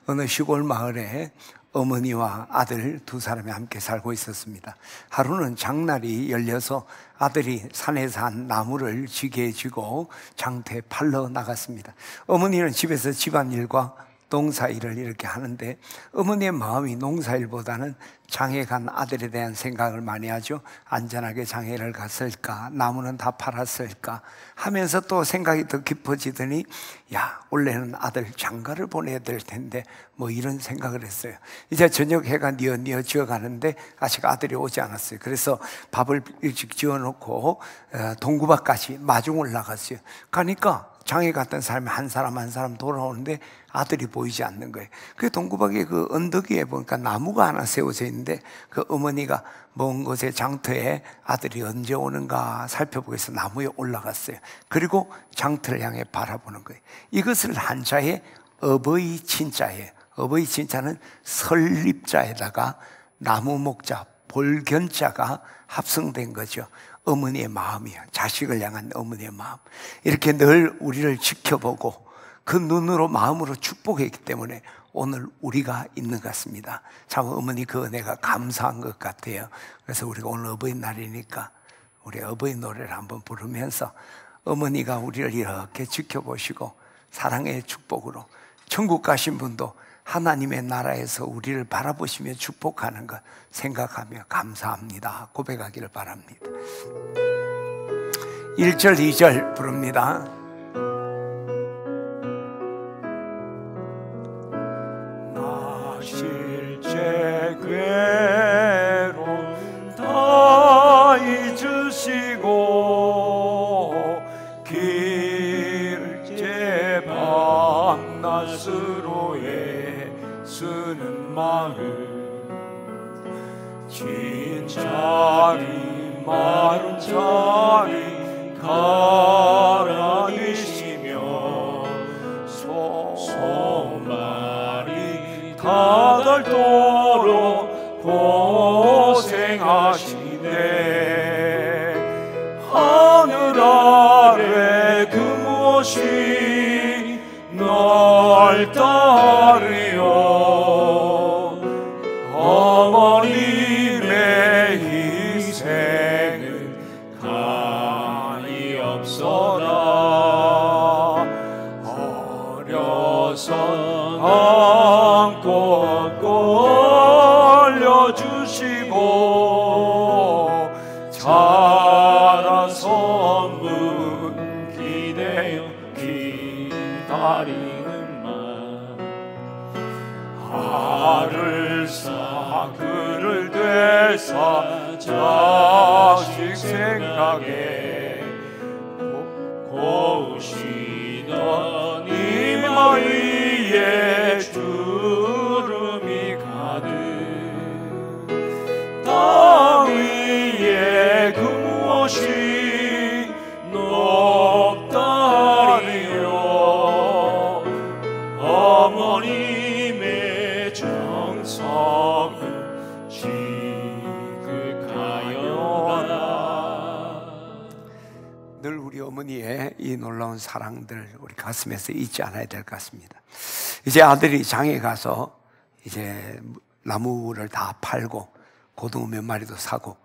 어느 시골 마을에 어머니와 아들 두 사람이 함께 살고 있었습니다. 하루는 장날이 열려서 아들이 산에서 한 나무를 지게에 쥐고 장터에 팔러 나갔습니다. 어머니는 집에서 집안일과 농사일을 이렇게 하는데 어머니의 마음이 농사일보다는 장에 간 아들에 대한 생각을 많이 하죠. 안전하게 장에를 갔을까, 나무는 다 팔았을까 하면서 또 생각이 더 깊어지더니 야, 원래는 아들 장가를 보내야 될 텐데 뭐 이런 생각을 했어요. 이제 저녁 해가 뉘어 지어가는데 아직 아들이 오지 않았어요. 그래서 밥을 일찍 지어놓고 동구밭까지 마중을 나갔어요. 가니까 장에 갔던 사람이 한 사람 한 사람 돌아오는데 아들이 보이지 않는 거예요. 그 동구박의 그 언덕 위에 보니까 나무가 하나 세워져 있는데 그 어머니가 먼 곳에 장터에 아들이 언제 오는가 살펴보기 위해서 나무에 올라갔어요. 그리고 장터를 향해 바라보는 거예요. 이것을 한자에 어버이 친자예요. 어버이 친자는 설립자에다가 나무 목자 볼견자가 합성된 거죠. 어머니의 마음이야. 자식을 향한 어머니의 마음. 이렇게 늘 우리를 지켜보고 그 눈으로 마음으로 축복했기 때문에 오늘 우리가 있는 것 같습니다. 참 어머니 그 은혜가 감사한 것 같아요. 그래서 우리가 오늘 어버이날이니까 우리 어버이 노래를 한번 부르면서 어머니가 우리를 이렇게 지켜보시고 사랑의 축복으로 천국 가신 분도 하나님의 나라에서 우리를 바라보시며 축복하는 것 생각하며 감사합니다 고백하기를 바랍니다. 1절 2절 부릅니다. 나 실제 괴로움 다 잊으시고 길제 밤낮으로에 쓰는 마음 진짜리 마른 자리 가라니시며 손발이 다닳도록 고생하시네. 하늘 아래 그 무엇이 널 따르요. 어머님의 희생은 가히 없어라. 어려서 안고 올려주시고 자라서 문 기대어 기다리는 말 알을 쌓아 그를 되사 자식 생각에 고우시던 이마 위에 주름이 가득 땅 위에 그 무엇이 높다리요. 어머님의 정성은 지극하여라. 늘 우리 어머니의 이 놀라운 사랑들 우리 가슴에서 잊지 않아야 될 것 같습니다. 이제 아들이 장에 가서 이제 나무를 다 팔고 고등어 몇 마리도 사고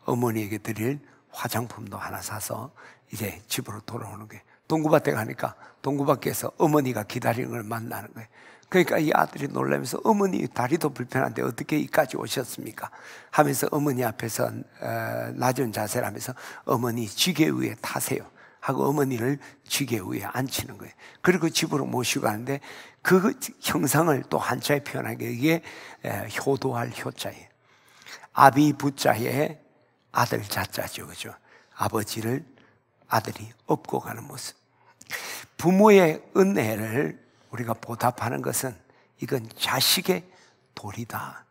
어머니에게 드릴 화장품도 하나 사서 이제 집으로 돌아오는 거예요. 동구밭에 가니까 동구밭에서 어머니가 기다리는 걸 만나는 거예요. 그러니까 이 아들이 놀라면서 어머니 다리도 불편한데 어떻게 이까지 오셨습니까? 하면서 어머니 앞에서 낮은 자세를 하면서 어머니 지게 위에 타세요 하고 어머니를 지게 위에 앉히는 거예요. 그리고 집으로 모시고 가는데 그 형상을 또 한자에 표현하게 이게 효도할 효자예요. 아비 부자에 아들 자자죠, 그죠? 아버지를 아들이 업고 가는 모습. 부모의 은혜를 우리가 보답하는 것은 이건 자식의 도리다.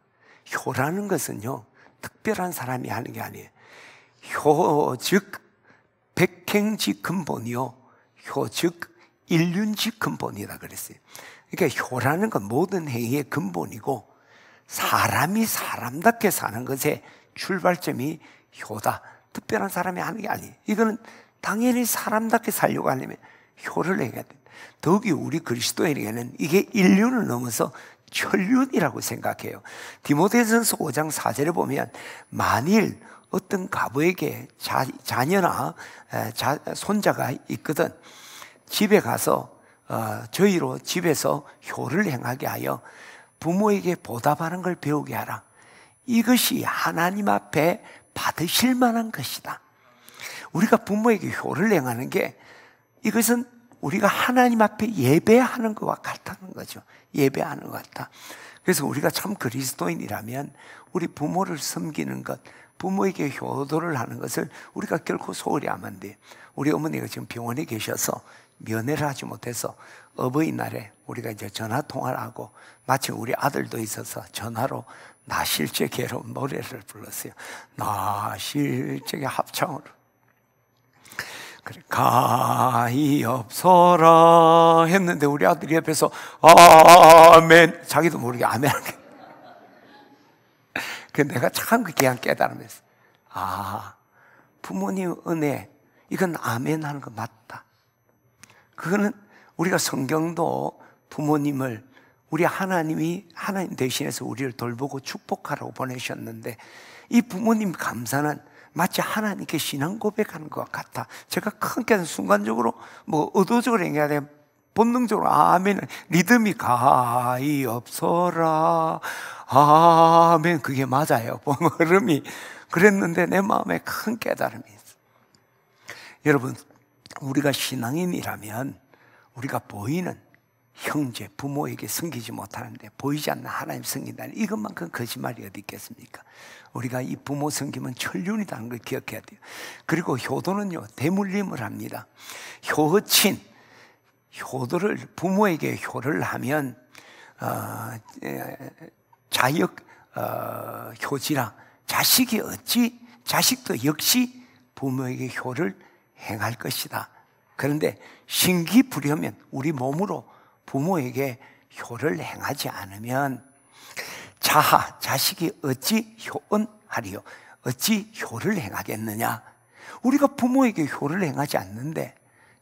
효라는 것은요, 특별한 사람이 하는 게 아니에요. 효 즉 백행지 근본이요, 효 즉 일륜지 근본이다 그랬어요. 그러니까 효라는 건 모든 행위의 근본이고 사람이 사람답게 사는 것의 출발점이 효다. 특별한 사람이 하는 게 아니에요. 이거는 당연히 사람답게 살려고 하려면 효를 행해야 돼. 더욱이 우리 그리스도인에게는 이게 인륜을 넘어서 천륜이라고 생각해요. 디모데전서 5장 4절에 보면 만일 어떤 가부에게 자녀나 손자가 있거든 집에 가서 저희로 집에서 효를 행하게 하여 부모에게 보답하는 걸 배우게 하라. 이것이 하나님 앞에 받으실 만한 것이다. 우리가 부모에게 효를 행하는 게 이것은 우리가 하나님 앞에 예배하는 것과 같다는 거죠. 예배하는 것 같다. 그래서 우리가 참 그리스도인이라면 우리 부모를 섬기는 것, 부모에게 효도를 하는 것을 우리가 결코 소홀히 하면 안 돼요. 우리 어머니가 지금 병원에 계셔서 면회를 하지 못해서 어버이날에 우리가 이제 전화 통화를 하고 마침 우리 아들도 있어서 전화로 나실제 괴로운 노래를 불렀어요. 나실제의 합창으로. 그래, 가히없어라 했는데 우리 아들이 옆에서 아멘, 자기도 모르게 아멘 하게. 그 내가 참 그냥 깨달으면서 부모님 은혜, 이건 아멘 하는 거 맞다. 그거는 우리가 성경도 부모님을 우리 하나님이 하나님 대신해서 우리를 돌보고 축복하라고 보내셨는데 이 부모님 감사는 마치 하나님께 신앙 고백하는 것 같아. 제가 큰 깨달음, 순간적으로 뭐 의도적으로 얘기해야 돼. 본능적으로 아멘, 리듬이 가히없어라 아멘, 그게 맞아요. 흐름이 그랬는데 내 마음에 큰 깨달음이 있어. 여러분, 우리가 신앙인이라면 우리가 보이는 형제, 부모에게 섬기지 못하는데 보이지 않는 하나님 섬긴다는 이것만큼 거짓말이 어디 있겠습니까? 우리가 이 부모 섬기면 천륜이라는 걸 기억해야 돼요. 그리고 효도는요, 대물림을 합니다. 효친, 효도를, 부모에게 효를 하면 자역 효지라, 자식이 어찌, 자식도 역시 부모에게 효를 행할 것이다. 그런데 신기부려면 우리 몸으로 부모에게 효를 행하지 않으면 자식이 어찌 효恩하리요, 어찌 효를 행하겠느냐. 우리가 부모에게 효를 행하지 않는데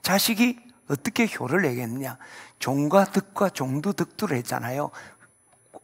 자식이 어떻게 효를 내겠느냐. 종과 득과 종도 득도를 했잖아요.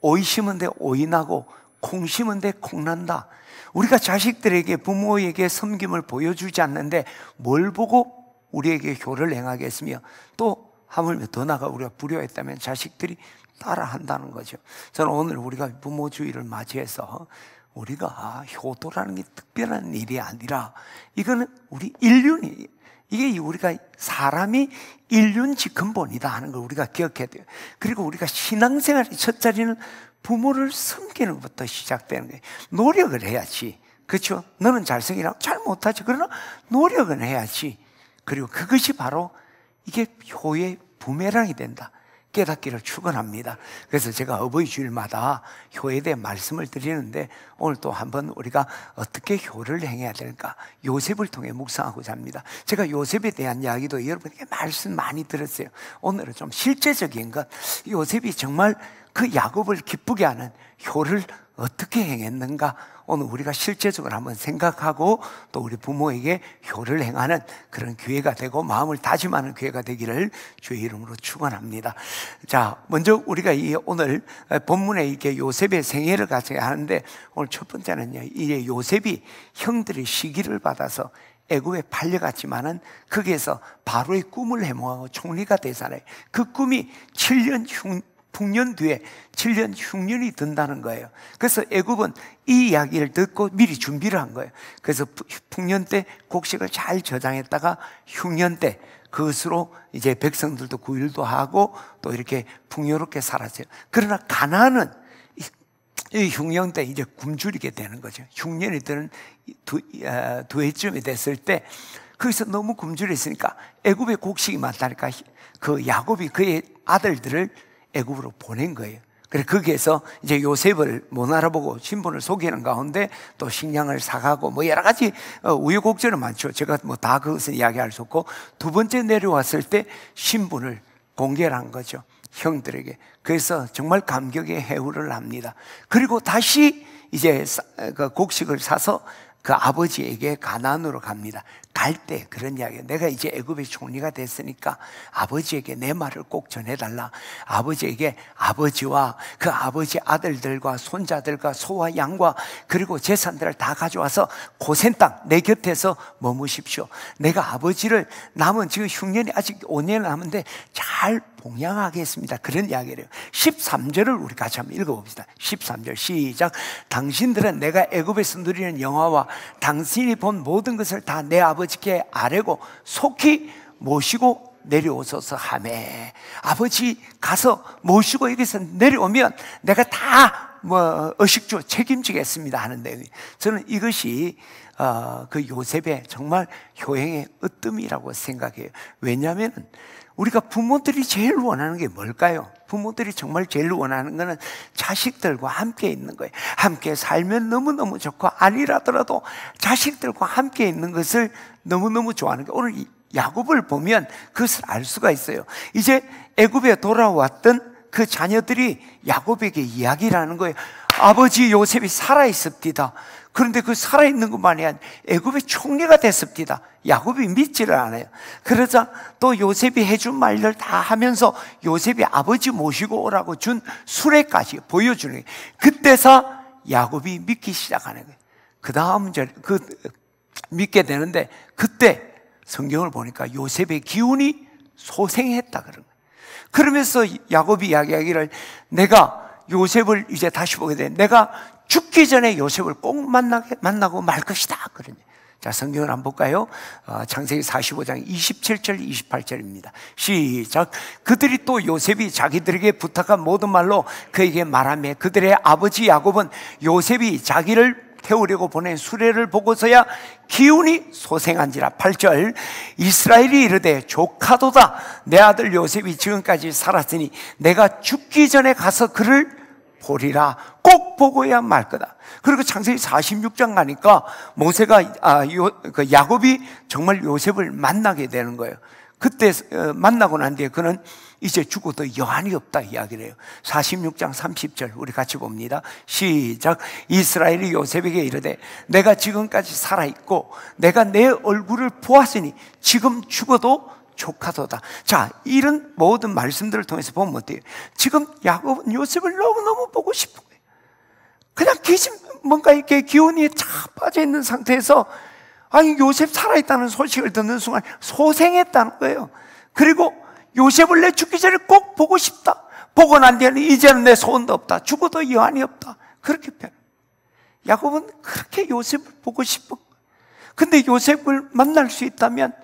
오이 심은 데 오이 나고 콩 심은 데 콩 난다. 우리가 자식들에게, 부모에게 섬김을 보여주지 않는데 뭘 보고 우리에게 효를 행하겠으며, 또 하물며 더 나아가 우리가 불효했다면 자식들이 따라한다는 거죠. 저는 오늘 우리가 부모주의를 맞이해서 우리가 효도라는 게 특별한 일이 아니라 이거는 우리 인륜이, 이게 우리가 사람이 인륜지 근본이다 하는 걸 우리가 기억해야 돼요. 그리고 우리가 신앙생활의 첫 자리는 부모를 섬기는 것부터 시작되는 거예요. 노력을 해야지. 그렇죠? 너는 잘생기라고 잘 못하지. 그러나 노력은 해야지. 그리고 그것이 바로 이게 효의 부메랑이 된다, 깨닫기를 축원합니다. 그래서 제가 어버이 주일마다 효에 대해 말씀을 드리는데 오늘 또 한번 우리가 어떻게 효를 행해야 될까, 요셉을 통해 묵상하고자 합니다. 제가 요셉에 대한 이야기도 여러분에게 말씀 많이 들었어요. 오늘은 좀 실제적인 것, 요셉이 정말 그 야곱을 기쁘게 하는 효를 어떻게 행했는가, 오늘 우리가 실제적으로 한번 생각하고 또 우리 부모에게 효를 행하는 그런 기회가 되고 마음을 다짐하는 기회가 되기를 주의 이름으로 축원합니다. 자, 먼저 우리가 오늘 본문에 이렇게 요셉의 생애를 같이 하는데, 오늘 첫 번째는요, 이제 요셉이 형들의 시기를 받아서 애굽에 팔려갔지만은 거기에서 바로의 꿈을 해몽하고 총리가 되잖아요. 그 꿈이 7년 풍년 뒤에 7년 흉년이 든다는 거예요. 그래서 애굽은 이 이야기를 듣고 미리 준비를 한 거예요. 그래서 풍년 때 곡식을 잘 저장했다가 흉년 때 그것으로 이제 백성들도 구일도 하고 또 이렇게 풍요롭게 살았어요. 그러나 가나안은 이 흉년 때 이제 굶주리게 되는 거죠. 흉년이 드는 두 해쯤이 됐을 때 거기서 너무 굶주렸으니까 애굽에 곡식이 많다니까 그 야곱이 그의 아들들을 애굽으로 보낸 거예요. 그래서 거기에서 이제 요셉을 못 알아보고 신분을 속이는 가운데 또 식량을 사가고 뭐 여러 가지 우여곡절은 많죠. 제가 뭐 다 그것은 이야기할 수 없고, 두 번째 내려왔을 때 신분을 공개를 한 거죠, 형들에게. 그래서 정말 감격의 해후를 합니다. 그리고 다시 이제 그 곡식을 사서 그 아버지에게 가나안으로 갑니다. 갈 때 그런 이야기예요. 내가 이제 애굽의 총리가 됐으니까 아버지에게 내 말을 꼭 전해달라. 아버지에게 아버지와 그 아버지 아들들과 손자들과 소와 양과 그리고 재산들을 다 가져와서 고센 땅 내 곁에서 머무십시오. 내가 아버지를 남은 지금 흉년이 아직 5년 남은데 잘 봉양하겠습니다. 그런 이야기를 해요. 13절을 우리 같이 한번 읽어봅시다. 13절 시작. 당신들은 내가 애굽에서 누리는 영화와 당신이 본 모든 것을 다 내 아버지께 아뢰고 속히 모시고 내려오소서 하매. 아버지 가서 모시고 여기서 내려오면 내가 다 의식주 책임지겠습니다 하는 내용이. 저는 이것이 그 요셉의 정말 효행의 으뜸이라고 생각해요. 왜냐하면 우리가 부모들이 제일 원하는 게 뭘까요? 부모들이 정말 제일 원하는 거는 자식들과 함께 있는 거예요. 함께 살면 너무너무 좋고, 아니라더라도 자식들과 함께 있는 것을 너무너무 좋아하는 거예요. 오늘 야곱을 보면 그것을 알 수가 있어요. 이제 애굽에 돌아왔던 그 자녀들이 야곱에게 이야기를 하는 거예요. 아버지 요셉이 살아있습니다. 그런데 그 살아있는 것만이 아니라 애굽의 총리가 됐습니다. 야곱이 믿지를 않아요. 그러자 또 요셉이 해준 말들 다 하면서 요셉이 아버지 모시고 오라고 준 수레까지 보여주는 거예요. 그때서 야곱이 믿기 시작하는 거예요. 그 다음 절 믿게 되는데, 그때 성경을 보니까 요셉의 기운이 소생했다 그런 거예요. 그러면서 야곱이 이야기하기를, 내가 요셉을 이제 다시 보게 돼. 내가 죽기 전에 요셉을 꼭 만나고 말 것이다. 그러네. 자, 성경을 한번 볼까요? 창세기 45장 27절 28절입니다. 시작. 그들이 또 요셉이 자기들에게 부탁한 모든 말로 그에게 말하며 그들의 아버지 야곱은 요셉이 자기를 태우려고 보낸 수레를 보고서야 기운이 소생한지라. 8절. 이스라엘이 이르되 조카도다. 내 아들 요셉이 지금까지 살았으니 내가 죽기 전에 가서 그를 보리라. 꼭 보고야 말 거다. 그리고 창세기 46장 가니까 모세가 야곱이 정말 요셉을 만나게 되는 거예요. 그때 만나고 난 뒤에 그는 이제 죽어도 여한이 없다 이야기를 해요. 46장 30절 우리 같이 봅니다. 시작. 이스라엘이 요셉에게 이르되 내가 지금까지 살아있고 내가 내 얼굴을 보았으니 지금 죽어도 조카도다. 자, 이런 모든 말씀들을 통해서 보면 어때요? 지금 야곱은 요셉을 너무너무 보고 싶은 거예요. 그냥 뭔가 이렇게 기운이 쫙 빠져있는 상태에서, 아니 요셉 살아있다는 소식을 듣는 순간 소생했다는 거예요. 그리고 요셉을 내 죽기 전에 꼭 보고 싶다. 보고 난 뒤에는 이제는 내 소원도 없다. 죽어도 여한이 없다. 그렇게 표현. 야곱은 그렇게 요셉을 보고 싶어. 근데 요셉을 만날 수 있다면,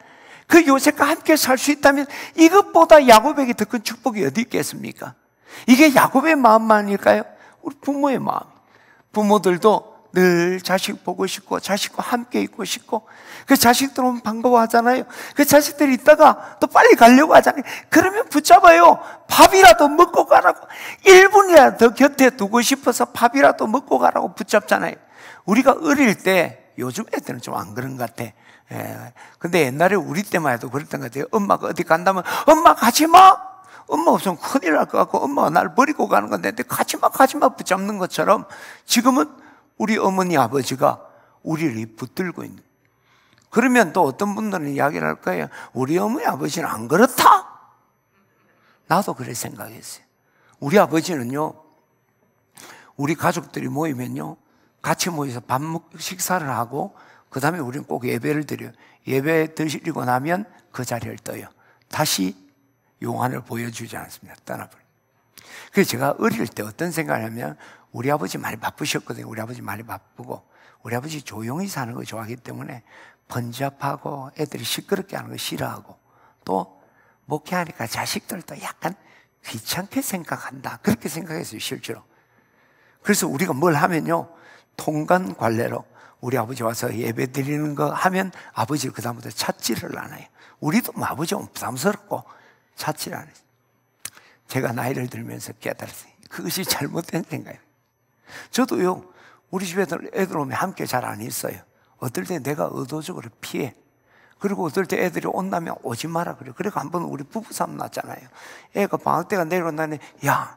그 요셉과 함께 살 수 있다면 이것보다 야곱에게 더 큰 축복이 어디 있겠습니까? 이게 야곱의 마음만일까요? 우리 부모의 마음. 부모들도 늘 자식 보고 싶고 자식과 함께 있고 싶고, 그 자식들 오면 반가워하잖아요. 그 자식들이 있다가 또 빨리 가려고 하잖아요. 그러면 붙잡아요. 밥이라도 먹고 가라고. 1분이라도 더 곁에 두고 싶어서 밥이라도 먹고 가라고 붙잡잖아요. 우리가 어릴 때, 요즘 애들은 좀 안 그런 것 같아. 근데 옛날에 우리 때만 해도 그랬던 것 같아요. 엄마가 어디 간다면 엄마 가지마. 엄마 없으면 큰일 날 것 같고 엄마가 날 버리고 가는 건데 가지마 붙잡는 것처럼 지금은 우리 어머니 아버지가 우리를 붙들고 있는. 그러면 또 어떤 분들은 이야기를 할 거예요. 우리 어머니 아버지는 안 그렇다. 나도 그래 생각했어요. 우리 아버지는요, 우리 가족들이 모이면요 같이 모여서 식사를 하고 그 다음에 우리는 꼭 예배를 드려요. 예배 드리고 나면 그 자리를 떠요. 다시 용안을 보여주지 않습니다. 떠나버려요. 그래서 제가 어릴 때 어떤 생각을 하면, 우리 아버지 많이 바쁘셨거든요. 우리 아버지 많이 바쁘고 우리 아버지 조용히 사는 거 좋아하기 때문에 번잡하고 애들이 시끄럽게 하는 거 싫어하고, 또 목회하니까 자식들도 약간 귀찮게 생각한다. 그렇게 생각했어요, 실제로. 그래서 우리가 뭘 하면요, 통관 관례로 우리 아버지 와서 예배 드리는 거 하면 아버지를 그 다음부터 찾지를 않아요. 우리도 뭐 아버지 오면 부담스럽고 찾지를 않아요. 제가 나이를 들면서 깨달았어요. 그것이 잘못된 생각이에요. 저도요, 우리 집에 애들 오면 함께 잘 안 있어요. 어떨 때 내가 의도적으로 피해. 그리고 어떨 때 애들이 온다면 오지 마라 그래요. 그리고 한번 우리 부부싸움 났잖아요. 애가 방학 때가 내려온다는데, 야,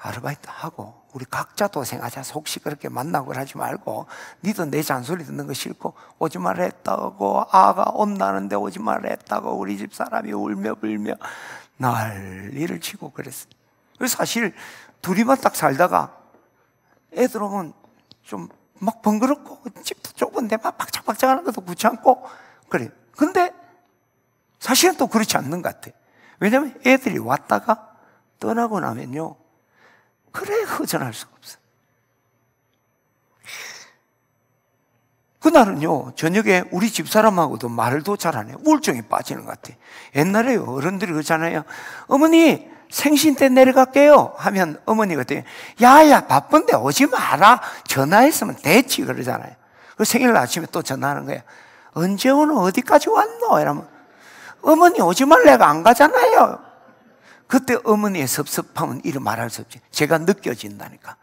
아르바이트 하고 우리 각자 도생하자. 속 시끄럽게 만나고 그러지 말고, 니도 내 잔소리 듣는 거 싫고 오지 말라 했다고, 아가 온다는데 오지 말라 했다고 우리 집 사람이 울며 불며 난리를 치고 그랬어요. 사실 둘이만 딱 살다가 애들 오면 좀 막 번거롭고 집도 좁은데 막 박짝박짝 하는 것도 귀찮고 그래. 근데 사실은 또 그렇지 않는 것 같아. 왜냐하면 애들이 왔다가 떠나고 나면요, 그래 허전할 수가 없어. 그날은요, 저녁에 우리 집사람하고도 말도 잘 안 해. 우울증이 빠지는 것 같아. 옛날에 어른들이 그러잖아요. 어머니 생신 때 내려갈게요 하면 어머니가 그때 야야 바쁜데 오지 마라, 전화했으면 됐지 그러잖아요. 그 생일 아침에 또 전화하는 거야. 언제 오노, 어디까지 왔노? 이러면 어머니 오지 말래가 안 가잖아요. 그때 어머니의 섭섭함은 이를 말할 수 없지. 제가 느껴진다니까.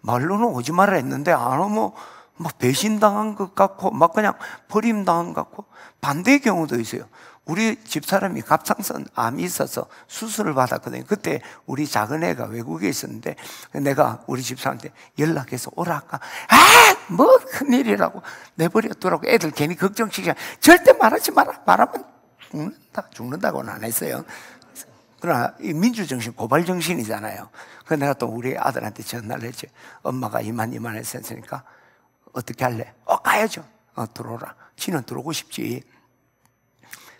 말로는 오지 말라 했는데 안 오면 막 배신당한 것 같고 막 그냥 버림당한 것 같고. 반대의 경우도 있어요. 우리 집사람이 갑상선 암이 있어서 수술을 받았거든요. 그때 우리 작은 애가 외국에 있었는데 내가 우리 집사람한테 연락해서 오라 할까? 뭐 큰일이라고 내버려두라고. 애들 괜히 걱정시키자. 절대 말하지 마라. 말하면 죽는다고는 안 했어요. 그러나 이 민주정신 고발정신이잖아요. 그래서 내가 또 우리 아들한테 전화를 했지. 엄마가 이만해서 했으니까 어떻게 할래? 가야죠. 들어오라. 지는 들어오고 싶지.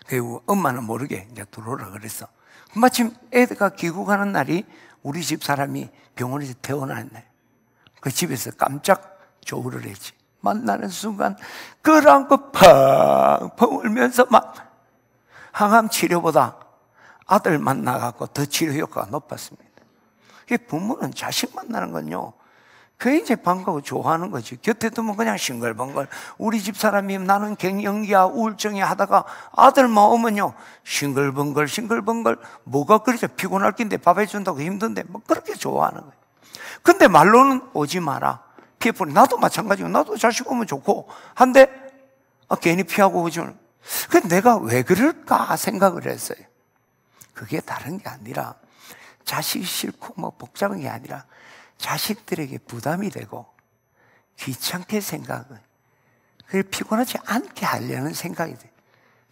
그리고 엄마는 모르게 이제 들어오라 그랬어. 마침 애가 귀국하는 날이 우리 집 사람이 병원에서 퇴원하는 날. 그 집에서 깜짝 조우를 했지. 만나는 순간 끌어안고 펑펑 울면서 막 항암 치료보다 아들 만나갖고 더 치료 효과가 높았습니다. 부모는 자식 만나는 건요, 굉장히 반가워 좋아하는 거지. 곁에 두면 그냥 싱글벙글. 우리 집 사람이 나는 갱년기야 우울증이 하다가 아들만 오면요 싱글벙글 뭐가 그렇죠. 피곤할 낀데 밥 해준다고 힘든데 뭐 그렇게 좋아하는 거예요. 근데 말로는 오지 마라. 피해보니 나도 마찬가지고 나도 자식 오면 좋고 한데 괜히 피하고 오지. 근데 내가 왜 그럴까 생각을 했어요. 그게 다른 게 아니라 자식이 싫고 뭐 복잡한 게 아니라 자식들에게 부담이 되고 귀찮게 생각을, 그걸 피곤하지 않게 하려는 생각이 돼.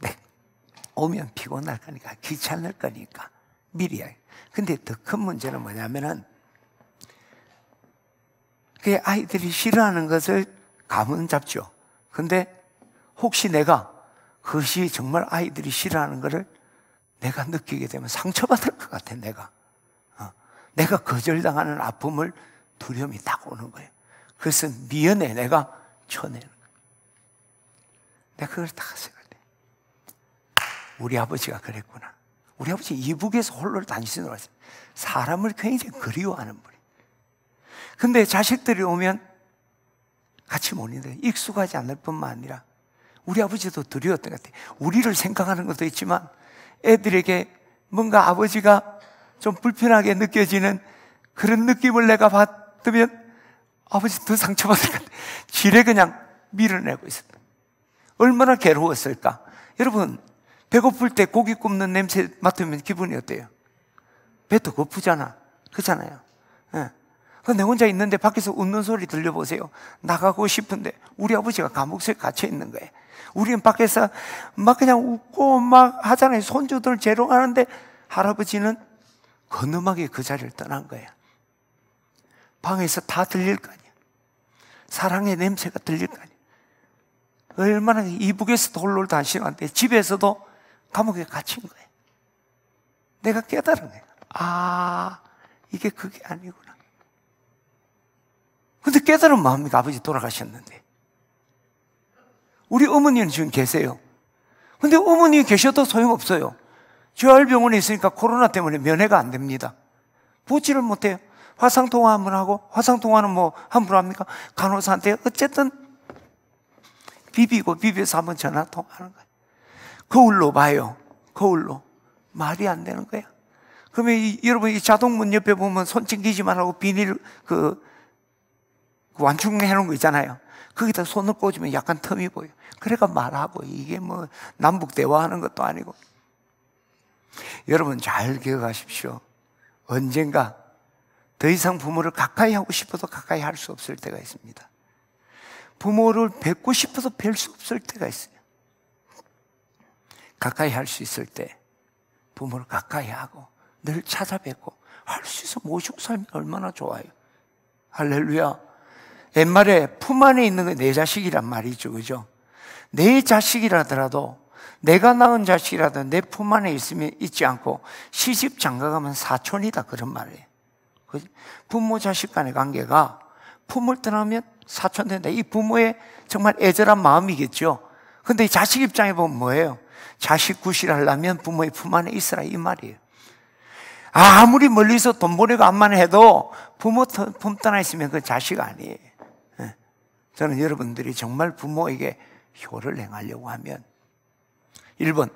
네, 오면 피곤할 거니까 귀찮을 거니까 미리 해. 근데 더 큰 문제는 뭐냐면은 그 아이들이 싫어하는 것을 감은 잡죠. 근데 혹시 내가 그것이 정말 아이들이 싫어하는 것을 내가 느끼게 되면 상처받을 것 같아. 내가 거절당하는 아픔을 두려움이 딱 오는 거예요. 그래서 미연에 내가 쳐내는 거예요. 내가 그걸 다 생각해. 우리 아버지가 그랬구나. 우리 아버지 이북에서 홀로 다니시는 거예요. 사람을 굉장히 그리워하는 분이에요. 근데 자식들이 오면 같이 못 있는데 익숙하지 않을 뿐만 아니라 우리 아버지도 두려웠던 것 같아요. 우리를 생각하는 것도 있지만 애들에게 뭔가 아버지가 좀 불편하게 느껴지는 그런 느낌을 내가 받으면 아버지 더 상처받을 것 같아요. 지레 그냥 밀어내고 있습니다. 얼마나 괴로웠을까. 여러분, 배고플 때 고기 굽는 냄새 맡으면 기분이 어때요? 배도 고프잖아. 그렇잖아요. 네. 내 혼자 있는데 밖에서 웃는 소리 들려보세요. 나가고 싶은데 우리 아버지가 감옥에 갇혀 있는 거예요. 우리는 밖에서 막 그냥 웃고 막 하잖아요. 손주들 재롱하는데 할아버지는 건음하게 그 자리를 떠난 거야. 방에서 다 들릴 거 아니야. 사랑의 냄새가 들릴 거 아니야. 얼마나 이북에서도 홀로 다니시는데 집에서도 감옥에 갇힌 거야. 내가 깨달은 거야. 이게 그게 아니구나. 근데 깨달은 마음이니까 아버지 돌아가셨는데 우리 어머니는 지금 계세요. 근데 어머니 계셔도 소용없어요. 재활병원에 있으니까 코로나 때문에 면회가 안 됩니다. 보지를 못해요. 화상통화 한번 하고, 화상통화는 뭐 함부로 합니까? 간호사한테 어쨌든 비벼서 한번 전화통화하는 거예요. 거울로 봐요. 거울로. 말이 안 되는 거야. 그러면 여러분 이 자동문 옆에 보면 손 찡기지만 하고 비닐 완충해 놓은 거 있잖아요. 거기다 손을 꽂으면 약간 틈이 보여. 그러니까 말하고, 이게 뭐 남북 대화하는 것도 아니고. 여러분 잘 기억하십시오. 언젠가 더 이상 부모를 가까이 하고 싶어도 가까이 할 수 없을 때가 있습니다. 부모를 뵙고 싶어도 뵐 수 없을 때가 있어요. 가까이 할 수 있을 때 부모를 가까이 하고 늘 찾아뵙고 할 수 있어 모시고 살면 얼마나 좋아요. 할렐루야. 옛말에 품 안에 있는 게 내 자식이란 말이죠, 그죠? 내 자식이라더라도, 내가 낳은 자식이라도 내 품 안에 있지 않고 시집 장가가면 사촌이다, 그런 말이에요. 부모 자식 간의 관계가 품을 떠나면 사촌 된다. 이 부모의 정말 애절한 마음이겠죠. 근데 이 자식 입장에 보면 뭐예요? 자식 구실하려면 부모의 품 안에 있으라, 이 말이에요. 아무리 멀리서 돈 보내고 안만 해도 부모 품 떠나 있으면 그 자식 아니에요. 저는 여러분들이 정말 부모에게 효를 행하려고 하면 1번,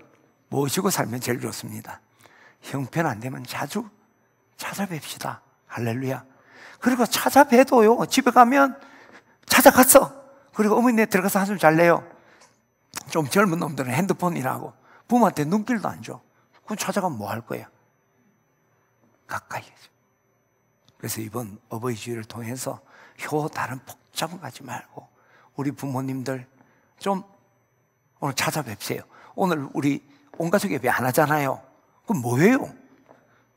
모시고 살면 제일 좋습니다. 형편 안 되면 자주 찾아뵙시다. 할렐루야. 그리고 찾아뵈도요, 집에 가면 찾아갔어. 그리고 어머니네 들어가서 한숨 잘래요. 좀 젊은 놈들은 핸드폰이라고 부모한테 눈길도 안 줘. 그럼 찾아가면 뭐 할 거야? 가까이 해줘. 그래서 이번 어버이 주일을 통해서 효 다른 복잡은 가지 말고 우리 부모님들 좀 오늘 찾아뵙세요. 오늘 우리 온 가족 예배 안 하잖아요. 그럼 뭐예요?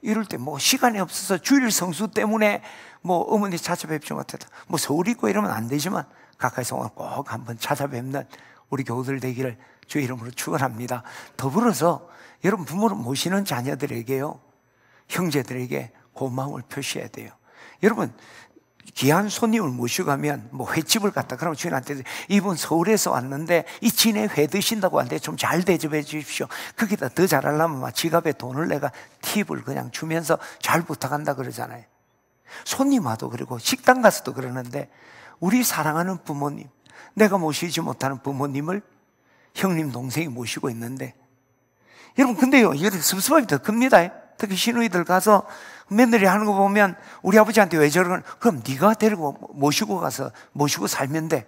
이럴 때 뭐 시간이 없어서 주일 성수 때문에 뭐 어머니 찾아뵙지 못했다, 뭐 서울 있고 이러면 안 되지만 가까이서 오늘 꼭 한번 찾아뵙는 우리 교우들 되기를 주의 이름으로 축원합니다. 더불어서 여러분 부모를 모시는 자녀들에게요, 형제들에게 고마움을 표시해야 돼요. 여러분 귀한 손님을 모시고 가면 뭐 횟집을 갔다 그러면 주인한테 이분 서울에서 왔는데 이 진해 회 드신다고 하는데 좀 잘 대접해 주십시오. 거기다 더 잘하려면 막 지갑에 돈을 내가 팁을 그냥 주면서 잘 부탁한다 그러잖아요. 손님 와도 그리고 식당 가서도 그러는데 우리 사랑하는 부모님, 내가 모시지 못하는 부모님을 형님 동생이 모시고 있는데 여러분 근데요 이렇게 섭섭함이 더 큽니다. 특히 시누이들 가서 며느리 하는 거 보면 우리 아버지한테 왜 저러는, 그럼 네가 데리고 모시고 가서 모시고 살면 돼.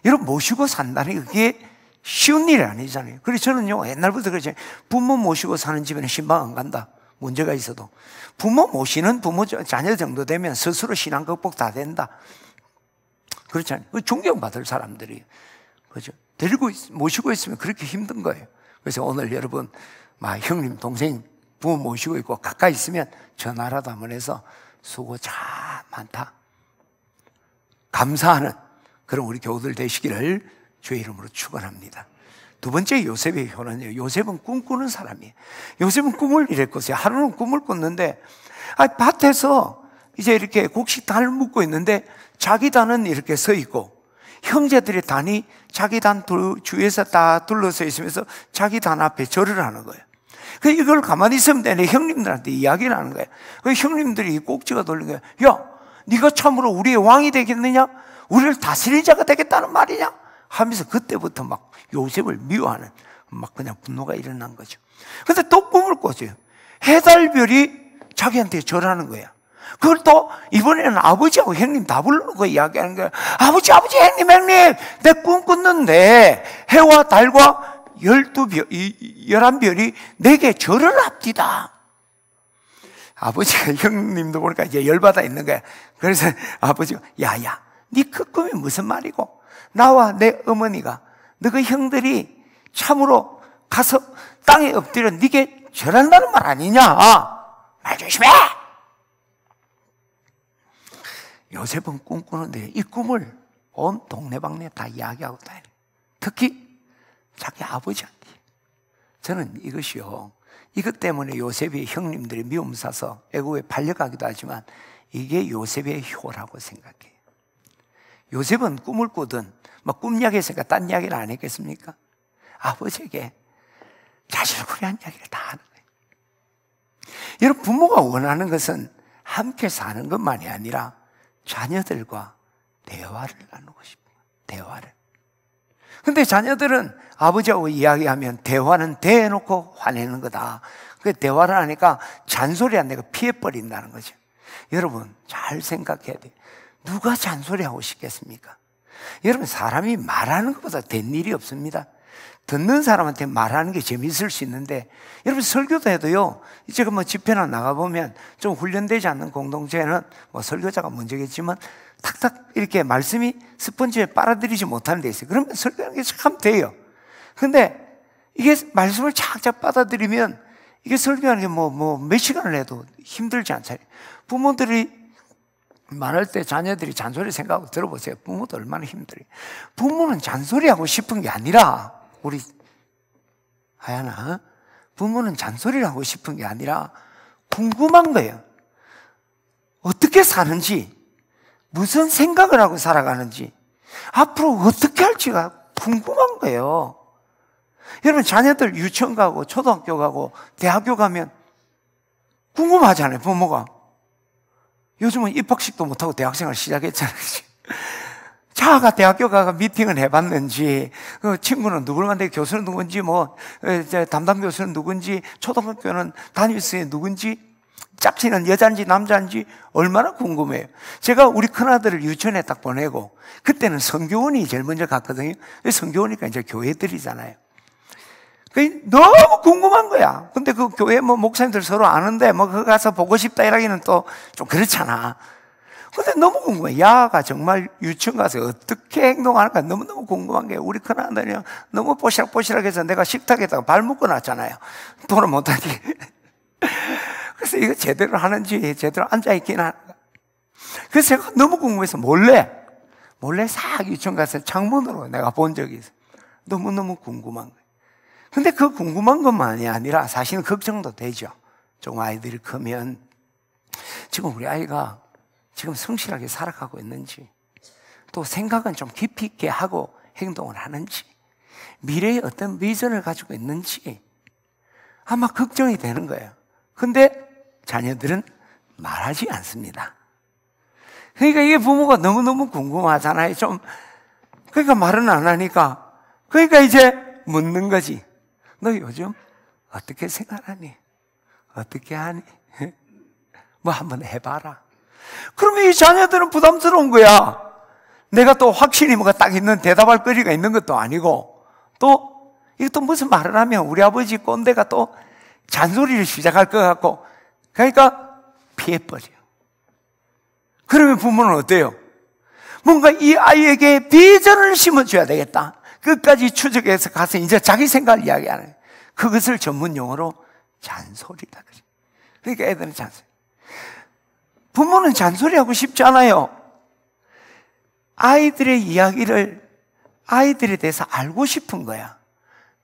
여러분 모시고 산다는 게 그게 쉬운 일이 아니잖아요. 그래서 저는요 옛날부터 그러잖아요. 부모 모시고 사는 집에는 신방 안 간다. 문제가 있어도 부모 모시는 부모 자녀 정도 되면 스스로 신앙 극복 다 된다. 그렇잖아요. 존경받을 사람들이, 그죠? 데리고 모시고 있으면 그렇게 힘든 거예요. 그래서 오늘 여러분 막 형님 동생 부모 모시고 있고 가까이 있으면 전화라도 한번 해서 수고 참 많다 감사하는 그런 우리 교우들 되시기를 주의 이름으로 축원합니다. 두 번째 요셉의 효는요, 요셉은 꿈꾸는 사람이에요. 요셉은 꿈을 이랬거든요. 하루는 꿈을 꿨는데 밭에서 이제 이렇게 곡식단을 묶고 있는데 자기 단은 이렇게 서 있고 형제들의 단이 자기 단 주위에서 다 둘러서 있으면서 자기 단 앞에 절을 하는 거예요. 이걸 가만히 있으면 되네. 형님들한테 이야기를 하는 거예요. 형님들이 꼭지가 돌린 거예요. 야, 네가 참으로 우리의 왕이 되겠느냐? 우리를 다스릴 자가 되겠다는 말이냐? 하면서 그때부터 막 요셉을 미워하는 막 그냥 분노가 일어난 거죠. 근데 또 꿈을 꿨어요. 해달별이 자기한테 절하는 거야. 그걸 또 이번에는 아버지하고 형님 다 불러놓고 이야기하는 거야. 아버지, 형님, 내 꿈 꿨는데 해와 달과 11별이 내게 절을 합디다. 아버지가 형님도 보니까 이제 열받아 있는 거야. 그래서 아버지가 야야, 네 그 꿈이 무슨 말이고, 나와 내 어머니가 너그 형들이 참으로 가서 땅에 엎드려 네게 절한다는 말 아니냐? 말 조심해. 요셉은 꿈꾸는데 이 꿈을 온 동네방네 다 이야기하고 다녀요. 특히 자기 아버지한테. 저는 이것이요, 이것 때문에 요셉의 형님들이 미움 사서 애국에 팔려가기도 하지만 이게 요셉의 효라고 생각해요. 요셉은 꿈을 꾸든 막 꿈 이야기했으니까 딴 이야기를 안 했겠습니까? 아버지에게 자질구레한 이야기를 다 하는 거예요. 여러분 부모가 원하는 것은 함께 사는 것만이 아니라 자녀들과 대화를 나누고 싶어요. 대화를. 근데 자녀들은 아버지하고 이야기하면 대화는 대놓고 화내는 거다. 그 대화를 하니까 잔소리 안 내고 피해버린다는 거죠. 여러분 잘 생각해야 돼요. 누가 잔소리하고 싶겠습니까? 여러분 사람이 말하는 것보다 된 일이 없습니다. 듣는 사람한테 말하는 게 재미있을 수 있는데, 여러분 설교도 해도요, 제가 뭐 집회나 나가보면 좀 훈련되지 않는 공동체는 뭐 설교자가 문제겠지만 탁탁 이렇게 말씀이 스펀지에 빨아들이지 못하는 데 있어요. 그러면 설교하는 게 참 돼요. 근데 이게 말씀을 착착 받아들이면 이게 설교하는 게 몇 시간을 해도 힘들지 않잖아요. 부모들이 말할 때 자녀들이 잔소리 생각하고 들어보세요. 부모도 얼마나 힘들어요. 부모는 잔소리하고 싶은 게 아니라, 우리 하연아, 부모는 잔소리를 하고 싶은 게 아니라 궁금한 거예요. 어떻게 사는지, 무슨 생각을 하고 살아가는지, 앞으로 어떻게 할지가 궁금한 거예요. 여러분, 자녀들 유치원 가고 초등학교 가고 대학교 가면 궁금하잖아요, 부모가. 요즘은 입학식도 못하고 대학생활 시작했잖아요. 자가 대학교 가서 미팅을 해봤는지, 그 친구는 누구를 만데 교수는 누군지, 담당 교수는 누군지, 초등학교는 담임선생님이 누군지, 짝지는 여자인지 남자인지 얼마나 궁금해요. 제가 우리 큰아들을 유치원에 딱 보내고, 그때는 성교원이 제일 먼저 갔거든요. 성교원이니까 이제 교회들이잖아요. 너무 궁금한 거야. 근데 그 교회 목사님들 서로 아는데 거기 가서 보고 싶다 이라기는 또 좀 그렇잖아. 근데 너무 궁금해. 야가 정말 유치원 가서 어떻게 행동하는가 너무너무 궁금한 게, 우리 큰아들이 너무 뽀시락뽀시락해서 내가 식탁에다가 발 묶어 놨잖아요. 돈을 못하니. 그래서 이거 제대로 하는지, 제대로 앉아있긴 하는가. 그래서 제가 너무 궁금해서 몰래 싹 유치원 가서 창문으로 내가 본 적이 있어. 너무너무 궁금한 거예요. 근데 그 궁금한 것만이 아니라 사실은 걱정도 되죠. 좀 아이들이 크면 지금 우리 아이가 지금 성실하게 살아가고 있는지, 또 생각은 좀 깊이 있게 하고 행동을 하는지, 미래에 어떤 비전을 가지고 있는지 아마 걱정이 되는 거예요. 근데 자녀들은 말하지 않습니다. 그러니까 이게 부모가 너무너무 궁금하잖아요. 그러니까 말은 안 하니까, 그러니까 이제 묻는 거지. 너 요즘 어떻게 생활하니? 어떻게 하니? 뭐 한번 해봐라. 그러면 이 자녀들은 부담스러운 거야. 내가 또 확신이 뭐가 딱 있는, 대답할 거리가 있는 것도 아니고, 또 이것도 무슨 말을 하면 우리 아버지 꼰대가 또 잔소리를 시작할 것 같고, 그러니까 피해버려요. 그러면 부모는 어때요? 뭔가 이 아이에게 비전을 심어줘야 되겠다. 끝까지 추적해서 가서 이제 자기 생각을 이야기하는 거예요. 그것을 전문 용어로 잔소리다. 그러니까 애들은 잔소리. 부모는 잔소리하고 싶지 않아요. 아이들의 이야기를, 아이들에 대해서 알고 싶은 거야.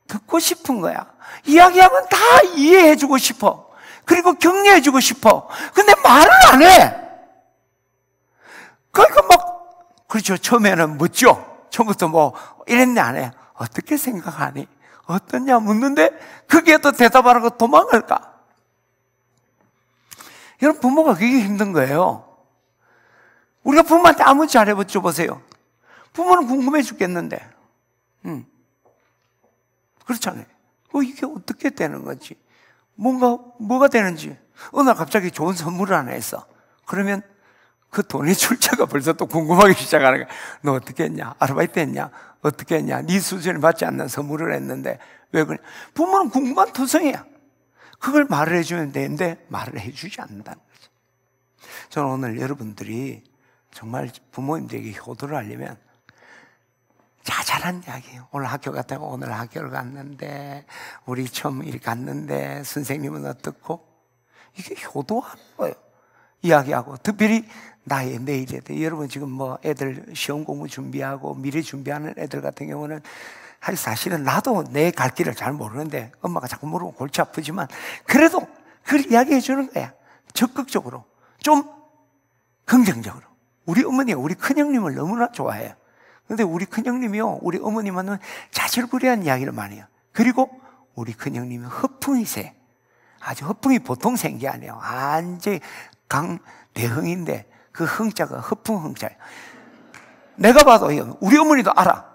듣고 싶은 거야. 이야기하면 다 이해해주고 싶어. 그리고 격려해주고 싶어. 근데 말을 안 해. 그러니까 그렇죠. 처음에는 묻죠. 처음부터 이랬네 안 해. 어떻게 생각하니? 어떠냐 묻는데 그게 또 대답하라고 도망갈까? 여러분, 부모가 그게 힘든 거예요. 우리가 부모한테 아무 잘해보죠 보세요. 부모는 궁금해 죽겠는데, 그렇잖아요. 이게 어떻게 되는 건지, 뭐가 되는지. 어느 날 갑자기 좋은 선물을 하나 했어. 그러면 그 돈의 출처가 벌써 또 궁금하기 시작하는 거야. 너 어떻게 했냐? 아르바이트 했냐? 어떻게 했냐? 네 수준에 맞지 않는 선물을 했는데 왜 그래? 부모는 궁금한 투성이야. 그걸 말을 해주면 되는데 말을 해주지 않는다는 거죠. 저는 오늘 여러분들이 정말 부모님들에게 효도를 하려면 자잘한 이야기예요. 오늘 학교 갔다가 오늘 학교를 갔는데, 우리 처음 이렇게 갔는데 선생님은 어떻고, 이게 효도하는 거예요. 이야기하고, 특별히 나의 내일에 대해. 여러분 지금 애들 시험 공부 준비하고 미래 준비하는 애들 같은 경우는 사실은 나도 내 갈 길을 잘 모르는데 엄마가 자꾸 물으면 골치 아프지만 그래도 그걸 이야기해 주는 거야. 적극적으로, 좀 긍정적으로. 우리 어머니가 우리 큰형님을 너무나 좋아해요. 근데 우리 큰형님이요, 우리 어머님은 자질구레한 이야기를 많이 해요. 그리고 우리 큰형님이 허풍이세. 아주 허풍이 보통 생기 아니에요. 완전히 강대흥인데 그 흥자가 허풍 흥자예요. 내가 봐도 우리 어머니도 알아.